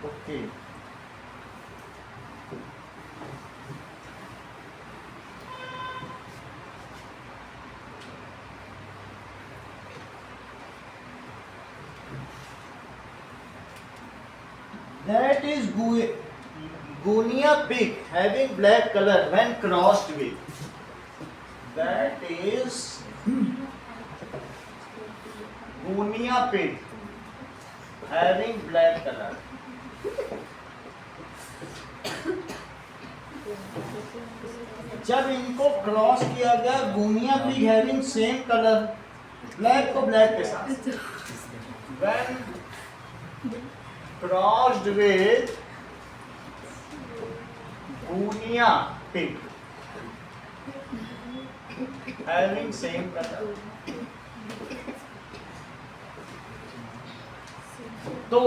okay, that is Guinea pig having black color when crossed with, that is Guinea pig having black colour. जब इनको क्रॉस किया गया guinea pig having same colour, black को ब्लैक के साथ, when crossed with guinea pig having same colour, तो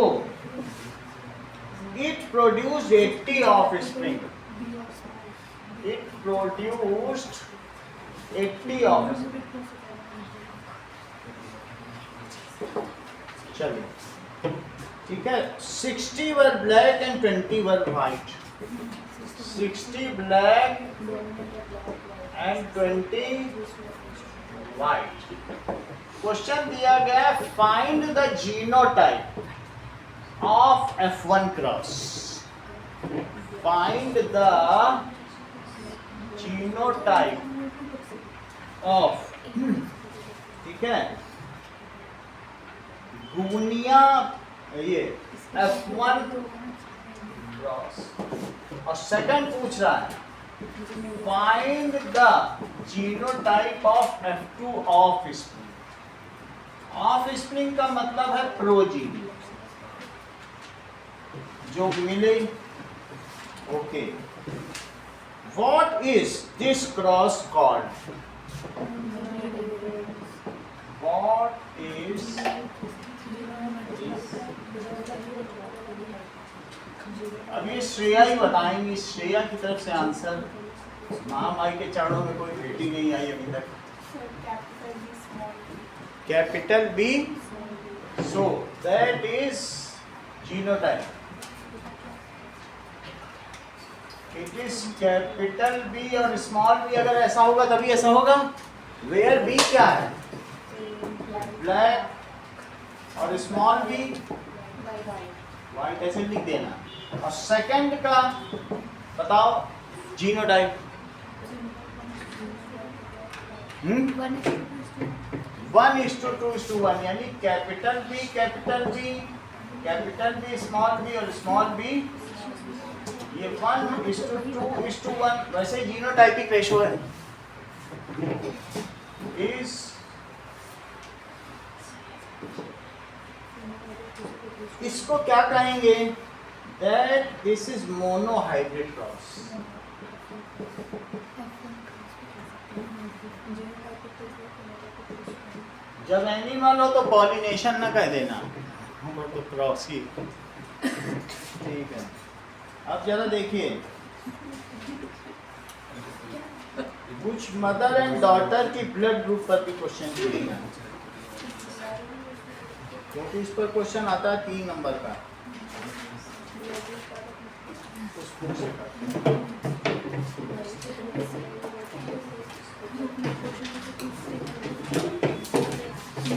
it produced 80 offspring. It produced 80 offspring. चलिए ठीक है, 60 were black and 20 were white. 60 black and 20 white. Question दिया गया find the genotype of F1 cross. Find the genotype of, ठीक है, गुनिया ये F1 cross. और सेकंड पूछ रहा है find the genotype of F2 offspring. Offspring का मतलब है प्रोजीनी, जो मिले। Okay, what is this cross called? What is this? अभी श्रेया ही बताएंगी, श्रेया की तरफ से आंसर। महामाई के चरणों में कोई बेटी नहीं आई अभी तक। Capital B, so that is genotype. It is capital B और स्मॉल बी। अगर ऐसा होगा तभी ऐसा होगा। वेयर बी क्या है? ब्लैक और स्मॉल बी वाइट, ऐसे लिख देना। और सेकंड का बताओ जीनोटाइप। 1:2:1, यानी कैपिटल बी स्मॉल बी और स्मॉल बी, ये 1:2:1। वैसे जीनोटाइपिक रेशो है। इस इसको क्या कहेंगे? That this is monohybrid cross. जब एनिमल हो तो पॉलिनेशन ना कह देना, हम तो क्रॉस ही। ठीक है, अब जरा देखिए, कुछ मदर एंड डॉटर की ब्लड ग्रुप पर भी क्वेश्चन दिएगा, क्योंकि इस पर क्वेश्चन आता है 3 नंबर का।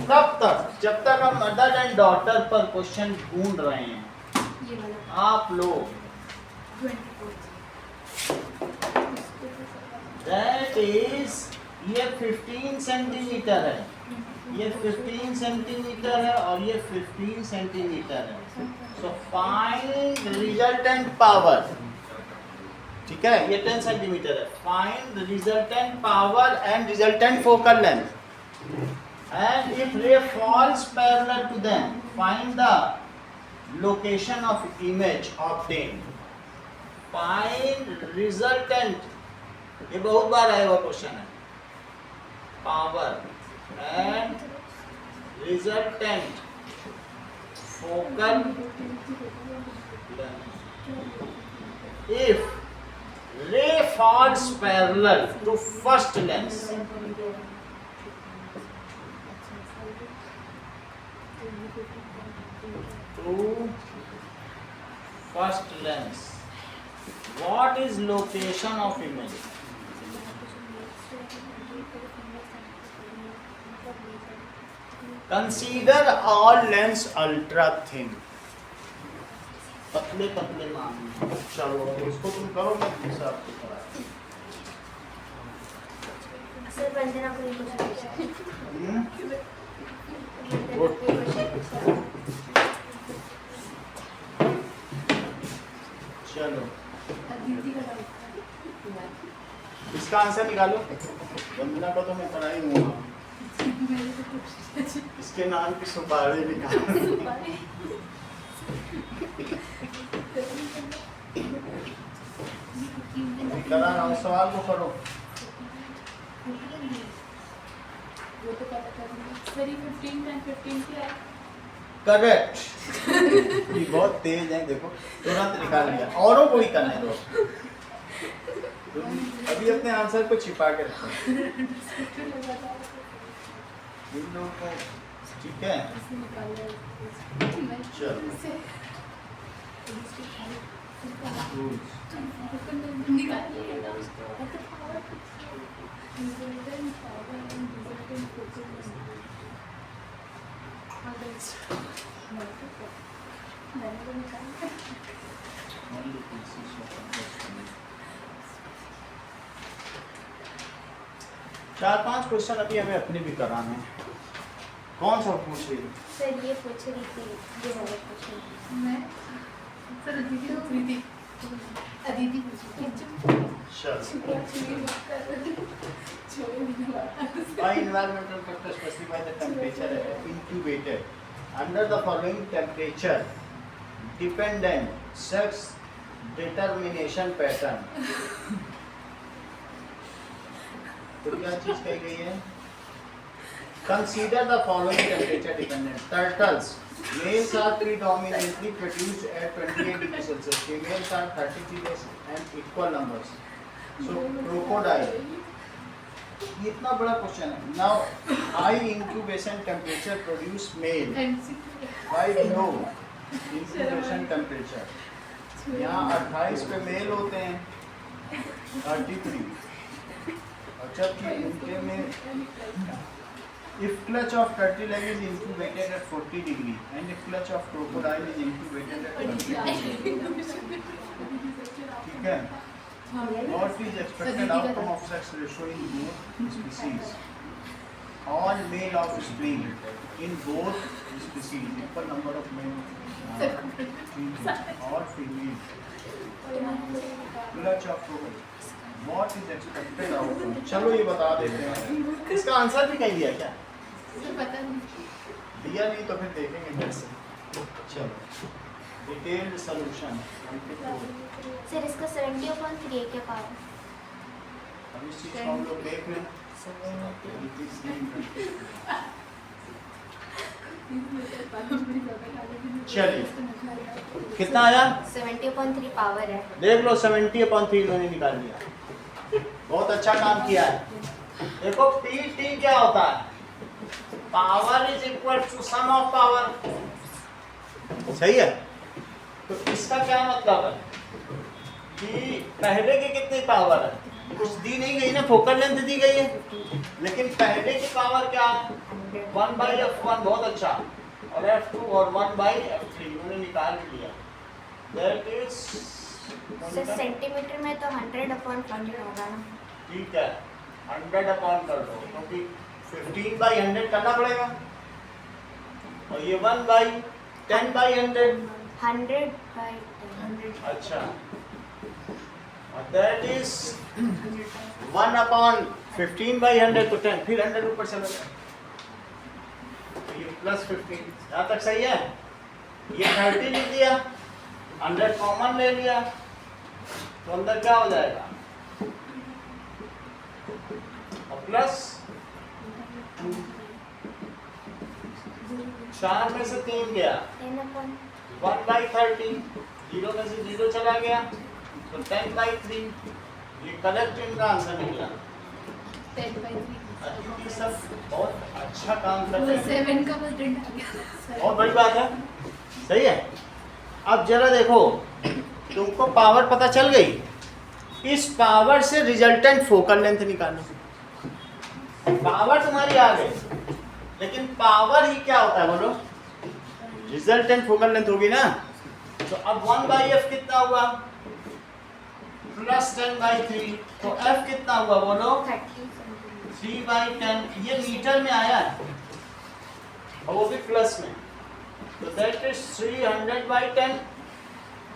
कब तक? जब तक हम मदर एंड डॉटर पर क्वेश्चन ढूंढ रहे हैं। आप लोग दैट इज, ये 15 सेंटीमीटर है, ये 15 सेंटीमीटर है और ये 15 सेंटीमीटर है। सो फाइंड रिजल्टेंट पावर, ठीक है, ये 10 सेंटीमीटर है। Find resultant power and resultant focal length, and if ray falls parallel to them, find the location of image obtained. Find resultant, ये बहुत बार आया हुआ क्वेश्चन है। Power and resultant focal length. If ray falls parallel to first lens, first lens, what is location of image? Consider all lens ultra thin. पतले पतले मान। चलो इसको तुम करो, मैं दूसरा आपको करा। सर वंदना को ये क्वेश्चन चलो अदिति का डाउट इसका आंसर निकालो। वंदना को तो मैं पढ़ाई हूँ, मेरे को कुछ इसके नाम की सुपारी निकालो। करा रहा हूँ, सवाल को करो। वो तो पता करना सरी 15 10 15 क्या है? करेक्ट। ये बहुत तेज है, देखो तुरंत निकाल लिया। औरों को भी करने दो, अभी अपने आंसर को छिपा के रखो इन लोगों को, ठीक है। चलो चार पांच क्वेश्चन अभी हमें अपने भी कराने हैं। कौन सा पूछ रही है? सर ये पूछ रही थी, ये वाला क्वेश्चन। मैं सर अदिति पूछ रही थी। अदिति पूछ रही थी। By environmental factors specify the temperature incubated under the following temperature dependent sex determination pattern. तो क्या चीज कही गई है? Consider the following temperature dependent. Turtles. Males are predominantly produced at 28 degrees Celsius. Females are 33 days and equal numbers. So crocodile. ये इतना बड़ा question है। Now high incubation temperature produce male. Why low incubation temperature? यहाँ 28 पे mail होते हैं, 33, और जबकि उनके में if clutch of turtle egg is incubated at 40 degree and if clutch of crocodile is incubated at 20 degree, ठीक है? What is expected outcome of sex ratio in both species? All male offspring in both species, equal number of male or female. Clutch of crocodile. What is expected outcome? चलो ये बता देते हैं। इसका answer भी कहीं दिया क्या? पता नहीं। दिया नहीं तो फिर देखेंगे कैसे। चलो डिटेल्ड सॉल्यूशन। सर इसका 70/3 है क्या पावर? अब इस चीज को हम लोग देख लें। चलिए कितना आया? 70/3 पावर है। देख लो 70/3 इन्होंने निकाल लिया। बहुत अच्छा काम किया है। देखो पीटी क्या होता है? Power is equal to sum of power. सही है। तो इसका क्या मतलब है कि पहले की कितनी पावर है? कुछ दी नहीं गई ना, फोकल लेंथ दी गई है, लेकिन पहले की पावर क्या है? 1/f1। बहुत अच्छा। और f2 और 1/f3 उन्होंने निकाल लिया। दैट इज सर सेंटीमीटर में तो 100/40 होगा ना? ठीक है, 100 कर दो, क्योंकि 15/100 करना पड़ेगा, और ये 1/10/100। 100/10। अच्छा, दैट इज 1/15/100 तो 10, फिर 100 ऊपर चला जाए, तो ये +15। यहाँ तक सही है। ये 30 लिख दिया, 100 कॉमन ले लिया, तो अंदर क्या हो जाएगा? और प्लस 4 में से 3 गया, 1/30, 0 में से 0 चला गया, तो 10/3। ये करेक्ट इनका आंसर निकला। 10/3 ये सब बहुत अच्छा काम कर रहे हैं, 7 का बस 10 आ गया। बहुत बड़ी बात है। सही है। अब जरा देखो, तुमको पावर पता चल गई, इस पावर से रिजल्टेंट फोकल लेंथ निकालो। पावर तुम्हारी आ गई, लेकिन पावर ही क्या होता है बोलो? रिजल्टेंट फोकल लेंथ होगी ना। तो अब 1/f कितना हुआ? +10/3। तो f कितना हुआ बोलो? 3/10। ये मीटर में आया है, और वो भी प्लस में, तो दैट इज 300/10।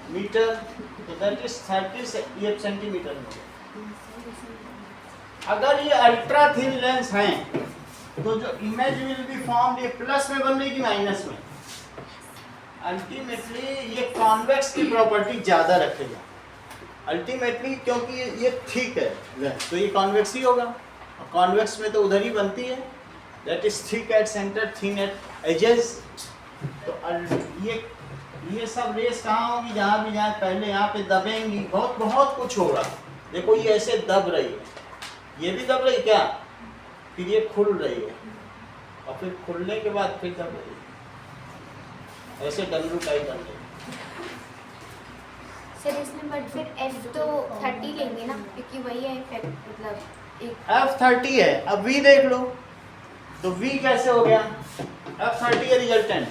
मीटर, तो दैट इज 30 ये सेंटीमीटर में। अगर ये अल्ट्रा थिन लेंस हैं तो जो इमेज विल बी फॉर्म ये प्लस में बन रही कि माइनस में? अल्टीमेटली ये कॉन्वेक्स की प्रॉपर्टी ज़्यादा रखेगा अल्टीमेटली, क्योंकि ये थिक है तो ये कॉन्वेक्स ही होगा, और कॉन्वेक्स में तो उधर ही बनती है, that is thick at centre thin at edges. तो ये सब रेस कहाँ होगी? जहाँ भी जाए पहले यहाँ पे दबेंगी, बहुत बहुत कुछ होगा। देखो ये ऐसे दब रही है, ये भी दब रही क्या, फिर ये खुल रही है और फिर खुलने के बाद फिर दब रही है, ऐसे डमरू टाइप बन रही है। सर इसमें बट फिर F तो 30 लेंगे ना, क्योंकि वही है इफेक्ट, मतलब एक F30 है। अब V देख लो, तो V कैसे हो गया? F30 है रिजल्टेंट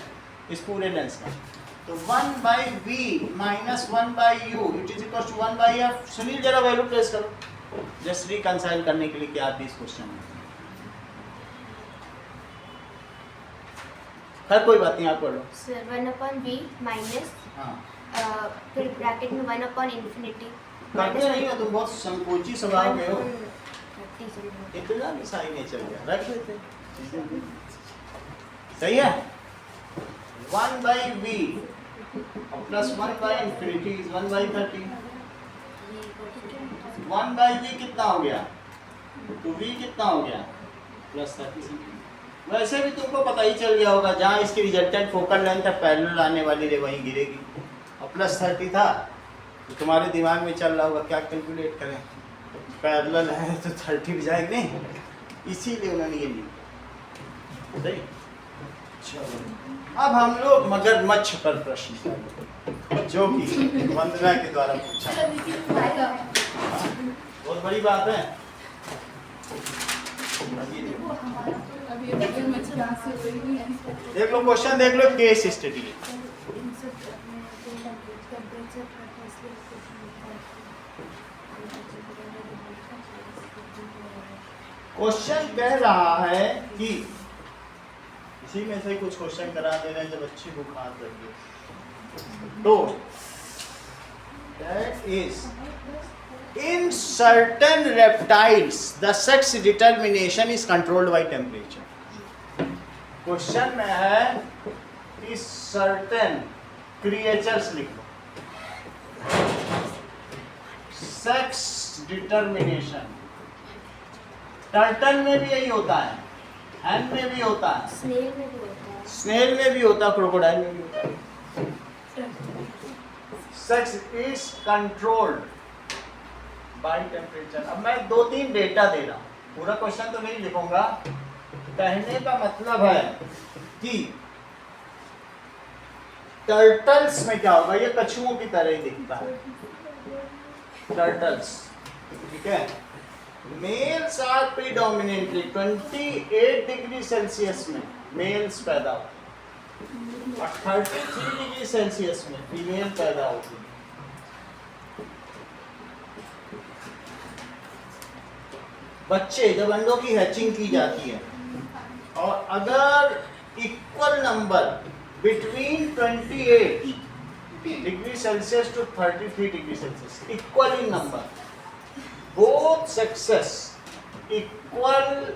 इस पूरे लेंस का, तो 1/V minus 1/U it is equal to 1/F। Sunil जरा वैल्यू प्लेस करो, जस्ट रिकंसाइल करने के लिए क्या आती है इस क्वेश्चन में। खैर कोई बात नहीं, आप पढ़ लो। सर 1/V माइनस हाँ, फिर ब्रैकेट में 1/इंफिनिटी करते नहीं हो तुम, बहुत संकोची स्वभाव के हो। 30 इतना भी सही नहीं चल गया, रख देते सही है। 1/V plus 1/इंफिनिटी is 1/30। 1/V कितना हो गया? तो V कितना हो गया? प्लस 30। वैसे भी तुमको पता ही चल गया होगा, जहाँ इसकी रिजल्टेंट फोकल लेंथ है पैरेलल आने वाली रे वहीं गिरेगी, और प्लस 30 था तो तुम्हारे दिमाग में चल रहा होगा क्या कैलकुलेट करें, पैरेलल है तो 30 भी जाएगी नहीं, इसीलिए उन्होंने ये ली। सही, चलो अब हम लोग मगरमच्छ पर प्रश्न करेंगे, जो कि वंदना के द्वारा पूछा। बहुत बड़ी बात है। देख लो क्वेश्चन, देख लो केस स्टडी। क्वेश्चन कह रहा है कि इसी में से कुछ क्वेश्चन करा दे रहे हैं जब अच्छी बुक हाथ रखिए तो that is in certain reptiles the sex determination is controlled by temperature। Question में है कि certain creatures लिख लो, sex determination। टर्टल में भी यही होता है, हैन में भी होता है, स्नेल में भी होता है, स्नेल में भी होता है, क्रोकोडाइल में भी होता है। Sex is controlled by temperature. अब मैं 2-3 डेटा दे रहा हूँ, पूरा क्वेश्चन तो नहीं लिखूंगा। कहने का मतलब है कि टर्टल्स में क्या होगा, ये कछुओं की तरह ही दिखता है टर्टल्स, ठीक है। Males are predominantly 28 degree Celsius में मेल्स पैदा होते हैं और 33 डिग्री सेल्सियस में फीमेल पैदा होती है। बच्चे जब अंडों की हैचिंग की जाती है और अगर equal number between 28 degree Celsius to 33 degree Celsius, equal in number, both sexes equal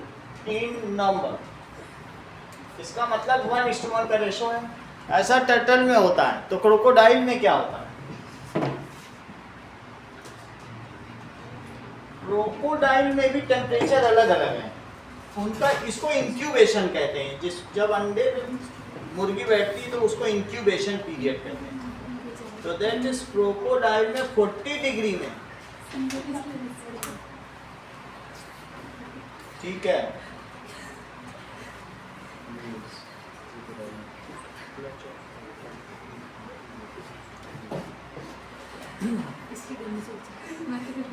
in number, इसका मतलब 1:1 का रेशो है। ऐसा टर्टल में होता है, तो क्रोकोडाइल में क्या होता है? क्रोकोडाइल में भी टेम्परेचर अलग अलग है उनका, इसको इंक्यूबेशन कहते हैं। जिस जब अंडे में मुर्गी बैठती है तो उसको इंक्यूबेशन पीरियड कहते हैं। तो दैट इज क्रोकोडाइल में 40 डिग्री में, ठीक है।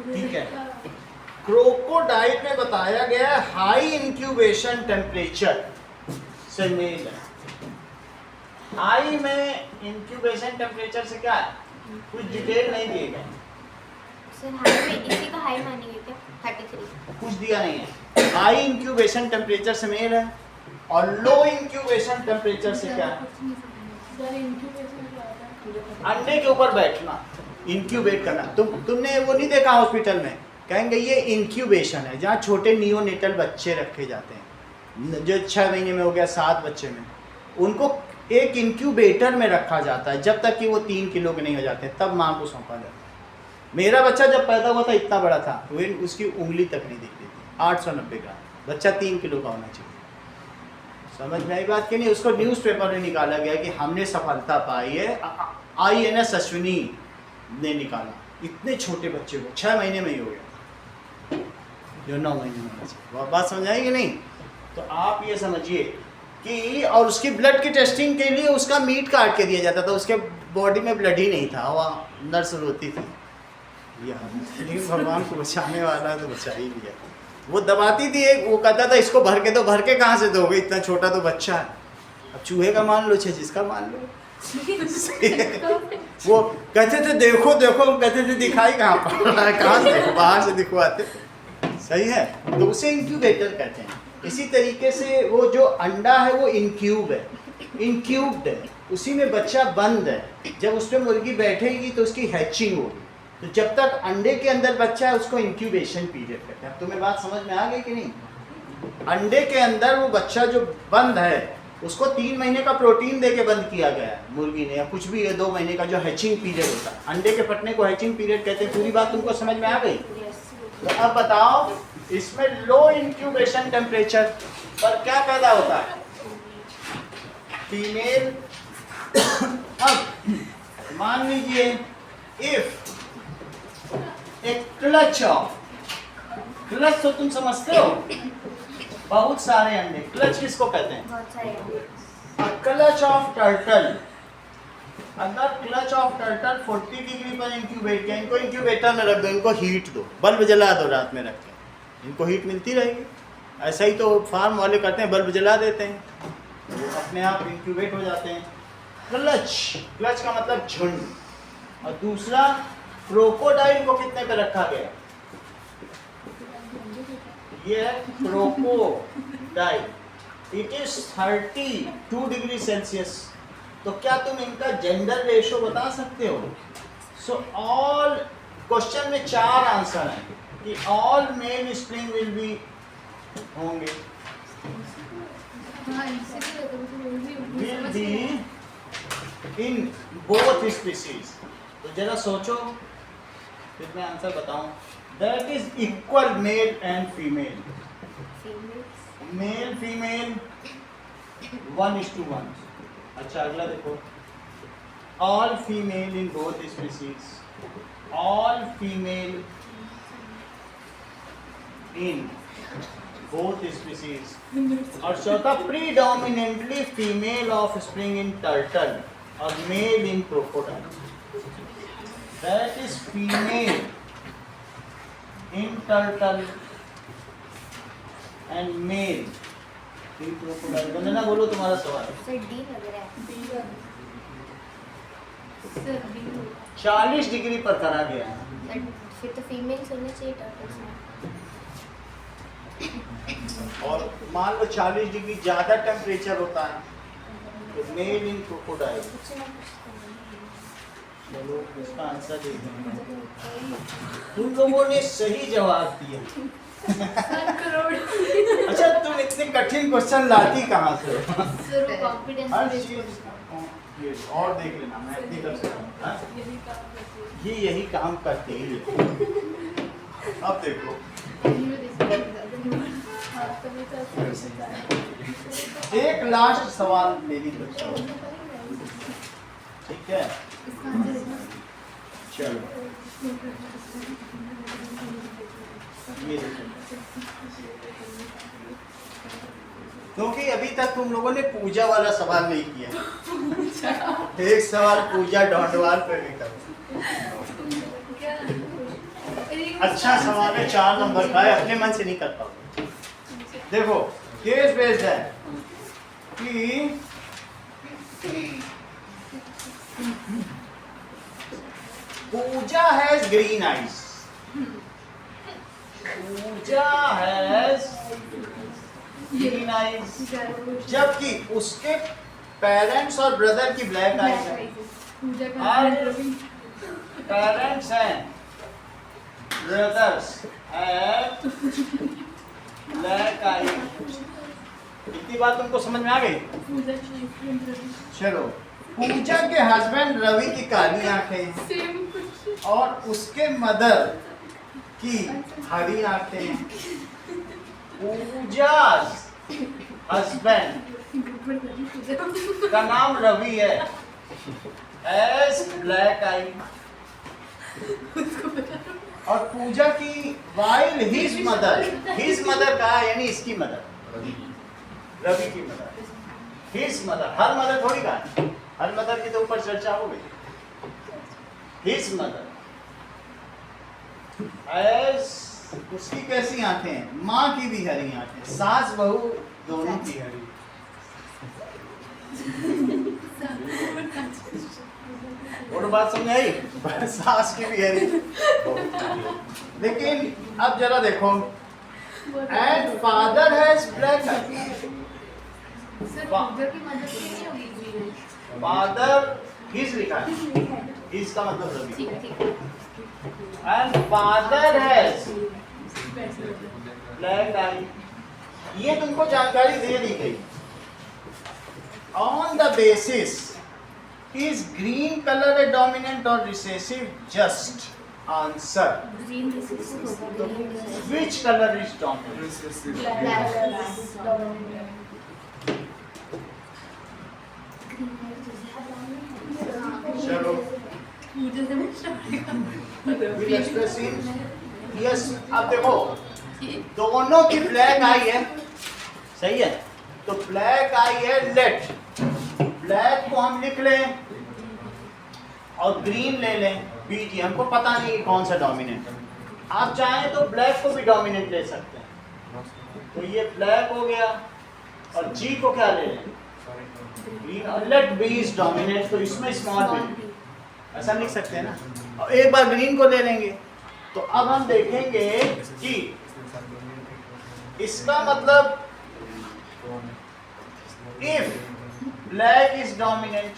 ठीक है, क्रोकोडाइल में बताया गया हाई इंक्यूबेशन टेम्परेचर से मेल है। हाई में इंक्यूबेशन टेम्परेचर से क्या है, कुछ डिटेल नहीं दिए गए। सर हाई में इसी का हाई मानेंगे क्या? 33 कुछ दिया नहीं है। हाई इंक्यूबेशन टेम्परेचर से मेल है और लो इंक्यूबेशन टेम्परेचर से क्या है? अंडे के ऊपर बैठना, इंक्यूबेट करना। तुमने वो नहीं देखा हॉस्पिटल में, कहेंगे ये इंक्यूबेशन है, जहाँ छोटे नियोनेटल बच्चे रखे जाते हैं, जो 6 महीने में हो गया, 7 बच्चे में, उनको एक इंक्यूबेटर में रखा जाता है जब तक कि वो 3 किलो के नहीं हो जाते, तब माँ को सौंपा जाता है। मेरा बच्चा जब पैदा हुआ था इतना बड़ा था, वो उसकी उंगली तक नहीं दिखती थी, 890 ग्राम, बच्चा 3 किलो का होना चाहिए। समझ में आई बात कि नहीं? उसको न्यूज़पेपर में निकाला गया कि हमने सफलता पाई है, INS अश्विनी ने निकाला, इतने छोटे बच्चे को 6 महीने में ही हो गया, जो 9 महीने में होना चाहिए। बात समझ आई कि नहीं? तो आप ये समझिए कि, और उसकी ब्लड की टेस्टिंग के लिए उसका मीट काट के दिया जाता था, उसके बॉडी में ब्लड ही नहीं था, वह नर्स रोती थी, लेकिन भगवान को बचाने वाला तो बचा ही लिया। वो दबाती थी एक, वो कहता था इसको भर के दो, भर के कहाँ से दोगे, इतना छोटा तो बच्चा है, अब चूहे का मान लो, जिसका मान लो। वो कहते थे देखो देखो, हम कहते थे दिखाई कहाँ पड़ रहा है, कहाँ से देखो, बाहर से दिखवाते, सही है, तो उसे इंक्यूबेटर कहते हैं। इसी तरीके से वो जो अंडा है वो इनक्यूब है, इनक्यूब्ड है, उसी में बच्चा बंद है, जब उस पर मुर्गी बैठेगी तो उसकी हैचिंग होगी, तो जब तक अंडे के अंदर बच्चा है उसको इंक्यूबेशन पीरियड कहते हैं। तुम्हें बात समझ में आ गई कि नहीं? अंडे के अंदर वो बच्चा जो बंद है उसको 3 महीने का प्रोटीन दे के बंद किया गया है मुर्गी ने, या कुछ भी है, 2 महीने का जो हैचिंग पीरियड होता है, अंडे के फटने को हैचिंग पीरियड कहते हैं। पूरी बात तुमको समझ में आ गई? तो अब बताओ, इसमें लो इंक्यूबेशन टेम्परेचर पर क्या पैदा होता है? फीमेल। अब मान लीजिए इफ एक क्लच ऑफ, क्लच तो तुम समझते हो, बहुत सारे अंडे, क्लच किसको कहते हैं? बहुत सारे। क्लच ऑफ टर्टल, अगर क्लच ऑफ टर्टल 40 डिग्री पर इंक्यूबेट किया, इनको इंक्यूबेटर में रख दो, इनको हीट दो, बल्ब जला दो रात में रख के, इनको हीट मिलती रहेगी। ऐसा ही तो फार्म वाले करते हैं, बल्ब जला देते हैं, वो अपने आप इंक्यूबेट हो जाते हैं। क्लच, क्लच का मतलब झुंड। और दूसरा, क्रोकोडाइल को कितने पे रखा गया? ये है crocodile, it is 32 degree Celsius. तो क्या तुम इनका जेंडर रेशो बता सकते हो? सो ऑल, क्वेश्चन में 4 आंसर हैं कि all male spring will be होंगे, will be in both species. तो जरा सोचो, फिर मैं आंसर बताऊं। That is equal male and female, male female 1:1। अच्छा अगला देखो, all female in both species, all female in both species. और चौथा, predominantly female offspring in turtle और male in crocodile. That is female in turtle and male in crocodile. Vandana बोलो तुम्हारा सवाल। Sir D लग रहा है। 40 डिग्री पर करा गया है। सर फिर तो फीमेल्स होने चाहिए टर्टल्स में। और मान लो 40 डिग्री ज़्यादा टेम्परेचर होता है तो मेल इन क्रोकोडाइल। चलो उसका आंसर देखते हैं। तुम लोगों ने सही जवाब दिया। अच्छा तुम इतने कठिन क्वेश्चन लाती कहाँ से? सर वो कॉन्फिडेंस हर चीज ये और देख लेना, मैं इतनी कर सकता हूँ। ये यही काम करते ही है। अब देखो एक लास्ट सवाल मेरी तरफ से, ठीक है? चलो ये देखो, क्योंकि अभी तक तुम लोगों ने पूजा वाला सवाल नहीं किया। एक सवाल पूजा डॉंडवाल पे भी करो। अच्छा सवाल है, 4 नंबर का है, अपने मन से नहीं कर पाओगे। देखो केस बेस्ड है कि Pooja has green eyes, Pooja has green eyes, जबकि उसके पेरेंट्स और ब्रदर की ब्लैक आईज है। पूजा का और husband Ravi. parents and brothers have black eye। इतनी बात तुमको समझ में आ गई? पूजा की husband रवि। चलो, पूजा के हस्बैंड रवि की काली आंखें Same कुछ। और उसके मदर की हरी आंखें। पूजा हस्बैंड गड़बड़ करी पूजा। का नाम रवि है, एस ब्लैक आई। और पूजा की वाइल हिज मदर का यानी इसकी मदर, रवि की mother, his mother. Her mother थोड़ी का, हर मदर की तो ऊपर चर्चा हो गई। हिज मदर एस, उसकी कैसी आंखें हैं? माँ की भी हरी आंखें, सास बहू दोनों की हरी। और बात समझ आई? सास की भी हरी। लेकिन अब जरा देखो, and father has black eye. Sir Pooja की मदद से नहीं होगी। फादर हिज लिखा है, हिज का मतलब रवि। ठीक है ठीक है। And father has black eye. ये तुमको जानकारी दे दी गई। On the basis is green colour a dominant और recessive? Just answer. Green recessive होगा, green recessive. Which colour is dominant? चलो, पूजा से Will express in- yes, अब देखो, दोनों की ब्लैक आई है, सही है? तो ब्लैक आई है, लेट ब्लैक को हम लिख लें और ग्रीन ले लें, बीजी। हमको पता नहीं कौन सा डोमिनेंट है। आप चाहें तो ब्लैक को भी डोमिनेंट ले सकते हैं। तो ये ब्लैक हो गया और जी को क्या ले लें? ग्रीन। और लेट बी इज डोमिनेंट, तो इसमें स्मॉल बी ऐसा लिख सकते हैं ना। और एक बार ग्रीन को ले लेंगे तो अब हम देखेंगे कि इसका मतलब इफ ब्लैक इज डोमिनेंट,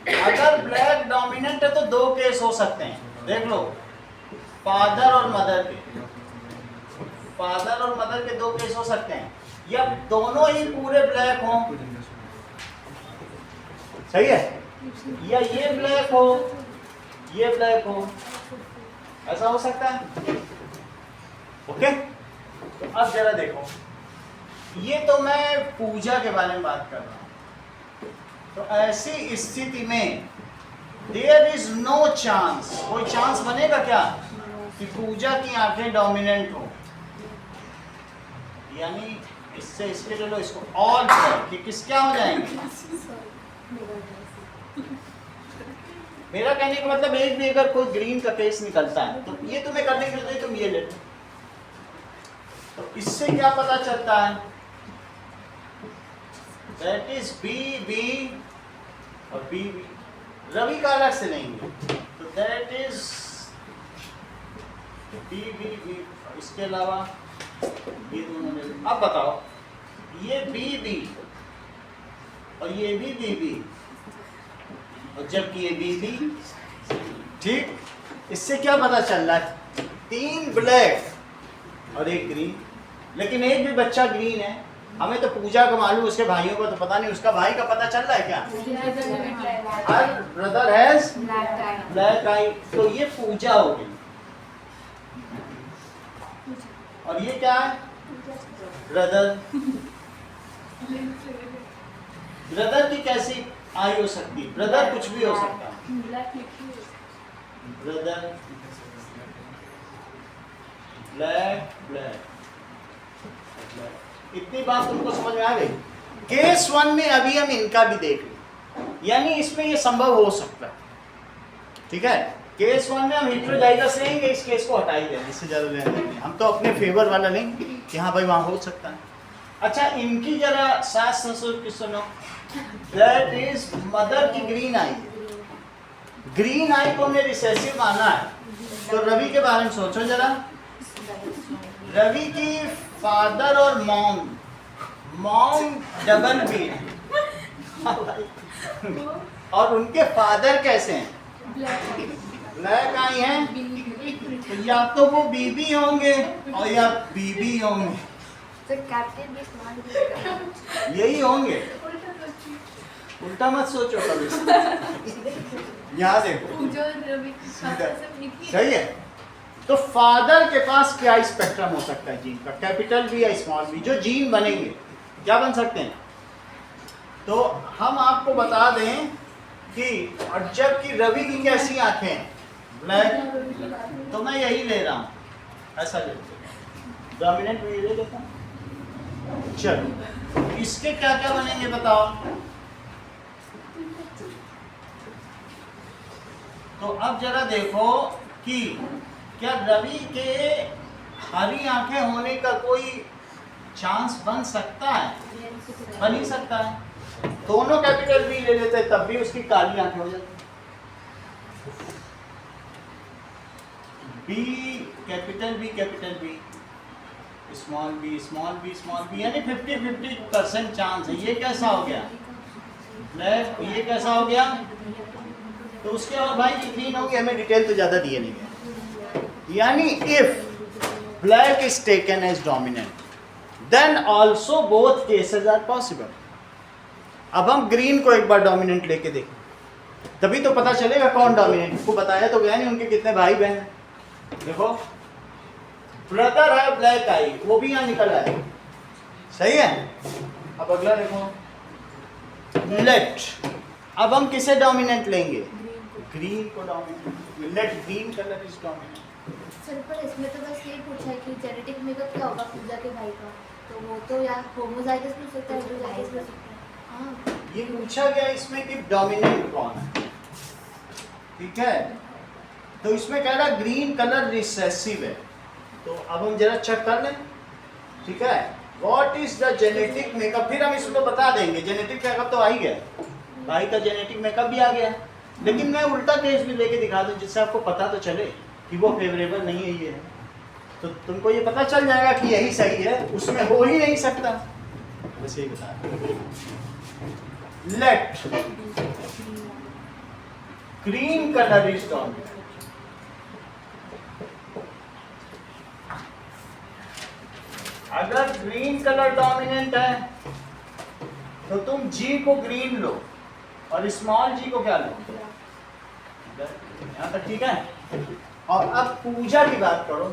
अगर ब्लैक डोमिनेंट है तो दो केस हो सकते हैं। देख लो, फादर और मदर के, फादर और मदर के दो केस हो सकते हैं, या दोनों ही पूरे ब्लैक हों, सही है, या ये ब्लैक हो ये ब्लैक हो, ऐसा हो सकता है। ओके, तो अब जरा देखो, ये तो मैं पूजा के बारे में बात कर रहा हूं। तो ऐसी स्थिति में देयर इज नो चांस, कोई चांस बनेगा क्या कि पूजा की आंखें डोमिनेंट हो? यानी इससे इसके ले लो, इसको ऑल कि किस क्या हो जाएंगे? मेरा कहने का मतलब एक भी अगर कोई ग्रीन का केस निकलता है तो ये तुम्हें करने के लिए तुम ये ले लो। तो इससे क्या पता चलता है? दैट इज बी बी और बी बी, रवि का अलग से लेंगे तो that is B B B, इसके अलावा ये दोनों ले लो। अब बताओ, ये बी बी और ये भी बी बी, और जबकि ये बी बी, ठीक। इससे क्या पता चल रहा है? तीन ब्लैक और एक ग्रीन, लेकिन एक भी बच्चा ग्रीन है। हमें तो पूजा को मालूम, उसके भाइयों को तो पता नहीं। उसका भाई का पता चल रहा है क्या? हर ब्रदर हैज ब्लैक आई, तो ये पूजा हो गई। और ये क्या है? ब्रदर। ब्रदर की कैसी आई हो सकती? ब्रदर कुछ भी हो सकता है। Brother black black. इतनी बात तुमको समझ में आ गई? केस 1 में अभी हम इनका भी देख लें, यानी इसमें ये संभव हो सकता है, ठीक है। केस 1 में हम हेटेरोजाइगस लेंगे, इस केस को हटा ही देंगे, इससे ज़्यादा लेना नहीं। हम तो अपने फेवर वाला लेंगे कि हाँ भाई वहाँ हो सकता है। अच्छा, इनकी जरा सास ससुर की सुनो। दैट इज मदर की ग्रीन आई, ग्रीन आई को हमने रिसेसिव माना है। तो रवि के बारे में सोचो जरा। रवि की फादर और मॉम, मॉम डबल बी, और उनके फादर कैसे हैं? ब्लैक ब्लैक आई हैं, तो या तो वो बीबी होंगे और या बीबी होंगे, तो कैप्टन भी स्मॉल यही होंगे। उल्टा मत सोचो कभी। यहाँ देखो, पूजा और रवि की सीधा। सब एक ही सही है। तो फादर के पास क्या स्पेक्ट्रम हो सकता है जीन का, कैपिटल बी या स्मॉल बी, जो जीन बनेंगे क्या बन सकते हैं? तो हम आपको बता दें कि और जबकि रवि की कैसी आंखें हैं? ब्लैक, तो मैं यही ले रहा हूँ, ऐसा ले डोमिनेंट में ले लेता हूँ। चलो इसके क्या क्या बनेंगे बताओ। तो अब जरा देखो कि क्या रवि के हरी आंखें होने का कोई चांस बन सकता है? बन ही सकता है। दोनों कैपिटल बी ले लेते तब भी उसकी काली आंखें हो जाती। B capital B small B small B small B, यानी 50-50% चांस है। ये कैसा हो गया? ब्लैक। ये कैसा हो गया? तो उसके और भाई ग्रीन होगी, हमें डिटेल तो ज़्यादा दिए नहीं गए। यानी if black is taken as dominant then also both cases are possible. अब हम ग्रीन को एक बार डोमिनेंट लेके देखें, तभी तो पता चलेगा कौन डोमिनेंट। उसको बताया तो गया नहीं उनके कितने भाई बहन हैं। देखो ब्रदर है ब्लैक आई, वो भी यहाँ निकल आए, सही है। अब अगला देखो लेट। अब हम किसे डोमिनेंट लेंगे? ग्रीन को dominant. Let green colour is dominant. Sir पर इसमें तो बस ये पूछा है कि जेनेटिक मेकअप क्या होगा पूजा के भाई का, तो वो तो या होमोजाइगस हो सकता है, हेटेरोजाइगस हो सकता है। हाँ ये पूछा गया इसमें कि डोमिनेंट कौन है, ठीक है। तो इसमें कह रहा ग्रीन कलर रिसेसिव है। तो अब हम जरा चेक कर लें, ठीक है। What is the genetic makeup, फिर हम इसमें बता देंगे। जेनेटिक मेकअप तो आ ही गया, भाई का जेनेटिक मेकअप भी आ गया, लेकिन मैं उल्टा केस भी लेके दिखा दूं जिससे आपको पता तो चले कि वो फेवरेबल नहीं है। ये है तो तुमको ये पता चल जाएगा कि यही सही है, उसमें हो ही नहीं सकता। बस यही बता। Let green colour is dominant. अगर ग्रीन कलर डोमिनेंट है तो तुम जी को ग्रीन लो और स्मॉल जी को क्या लो? यहां तक ठीक है। और अब पूजा की बात करो।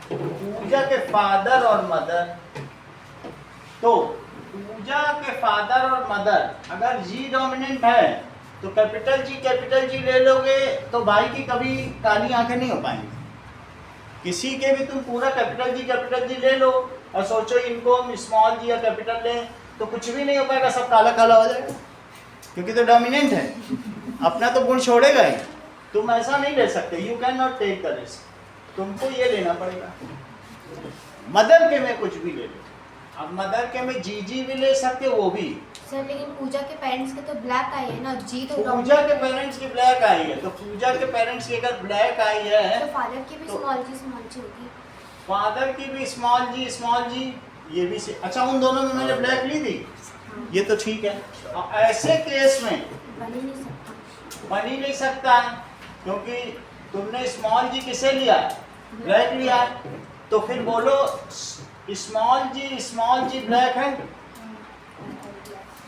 पूजा के फादर और मदर, तो पूजा के फादर और मदर अगर जी डोमिनेंट है तो कैपिटल जी ले लोगे तो भाई की कभी काली आंखें नहीं हो पाएंगी। किसी के भी तुम पूरा कैपिटल जी ले लो और सोचो इनको हम स्मॉल जी या कैपिटल लें तो कुछ भी नहीं हो पाएगा, सब काला काला हो जाएगा, क्योंकि तो डोमिनेंट है, अपना तो गुण छोड़ेगा ही। तुम ऐसा नहीं ले सकते, you can not take the risk, तुमको ये लेना पड़ेगा। मदर के में कुछ भी ले लो, अब मदर के में जी भी ले सकते, वो भी। सर लेकिन पूजा के पेरेंट्स के तो ब्लैक आई है ना, जी तो पूजा के पेरेंट्स की ब्लैक आई है, तो पूजा के पेरेंट्स की अगर ब्लैक आई है तो फादर की भी तो- स्मॉल जी होगी। फादर की भी स्मॉल जी, ये भी से। अच्छा उन दोनों में मैंने ब्लैक ली थी, ये तो ठीक है। और ऐसे केस में बन ही नहीं सकता। बन ही नहीं सकता है, क्योंकि तुमने स्मॉल जी किसे लिया? ब्लैक लिया है। तो फिर बोलो स्मॉल जी ब्लैक है,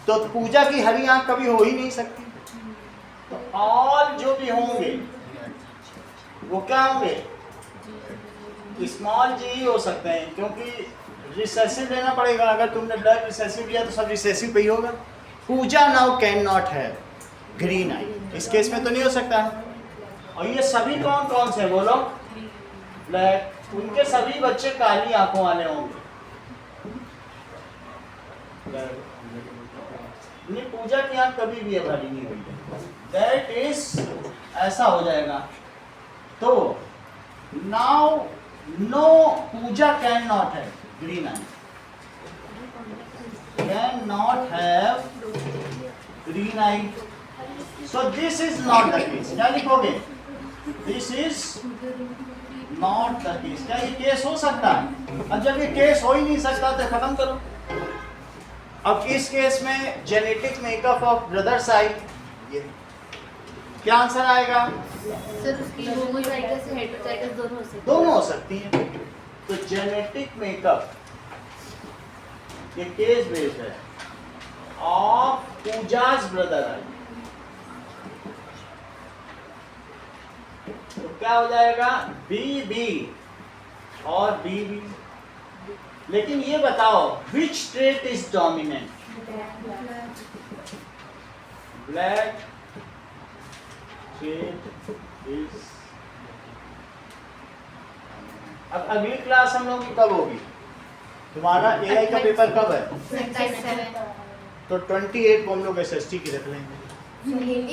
तो पूजा की हरी आंख कभी हो ही नहीं सकती। तो ऑल जो भी होंगे वो क्या होंगे? स्मॉल जी ही हो सकते हैं, क्योंकि रिसेसिव लेना पड़ेगा। अगर तुमने ब्लैक रिसेसिव लिया तो सब रिसेसिव पे ही होगा। Pooja now can not have green eye, इस केस में तो नहीं हो सकता। और ये सभी कौन कौन से बोलो? ब्लैक। उनके सभी बच्चे काली आंखों वाले होंगे। नहीं, पूजा की आंख कभी भी हरी नहीं हुई, दैट इज ऐसा हो जाएगा। तो now no, Pooja can not have green eye, can not have green eye. So this is not the case. क्या लिखोगे? This is not the case. क्या ये केस हो सकता है? अब जब ये केस हो ही नहीं सकता तो खत्म करो। अब इस केस में genetic makeup of brother side, ये क्या आंसर आएगा? सर उसकी होमोजाइगस से हेटेरोजाइगस दोनों हो सकते हैं। दोनों हो सकती हैं। तो जेनेटिक मेकअप ये केस बेस्ड है ऑफ पूजाज ब्रदर आई। तो क्या हो जाएगा? बी बी और बी बी। लेकिन ये बताओ which trait is dominant? Black trait is. अब अगली क्लास हम लोग की कब होगी? तुम्हारा एआई का पेपर कब है? 27। तो 28 को हम लोग एसएसटी की रख लेंगे।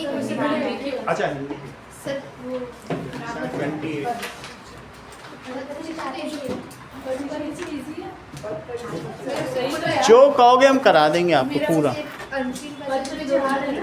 एक उससे पहले देखिए अच्छा हिंदी की। सर वो 28 जो कहोगे हम करा देंगे आपको पूरा। अंतिम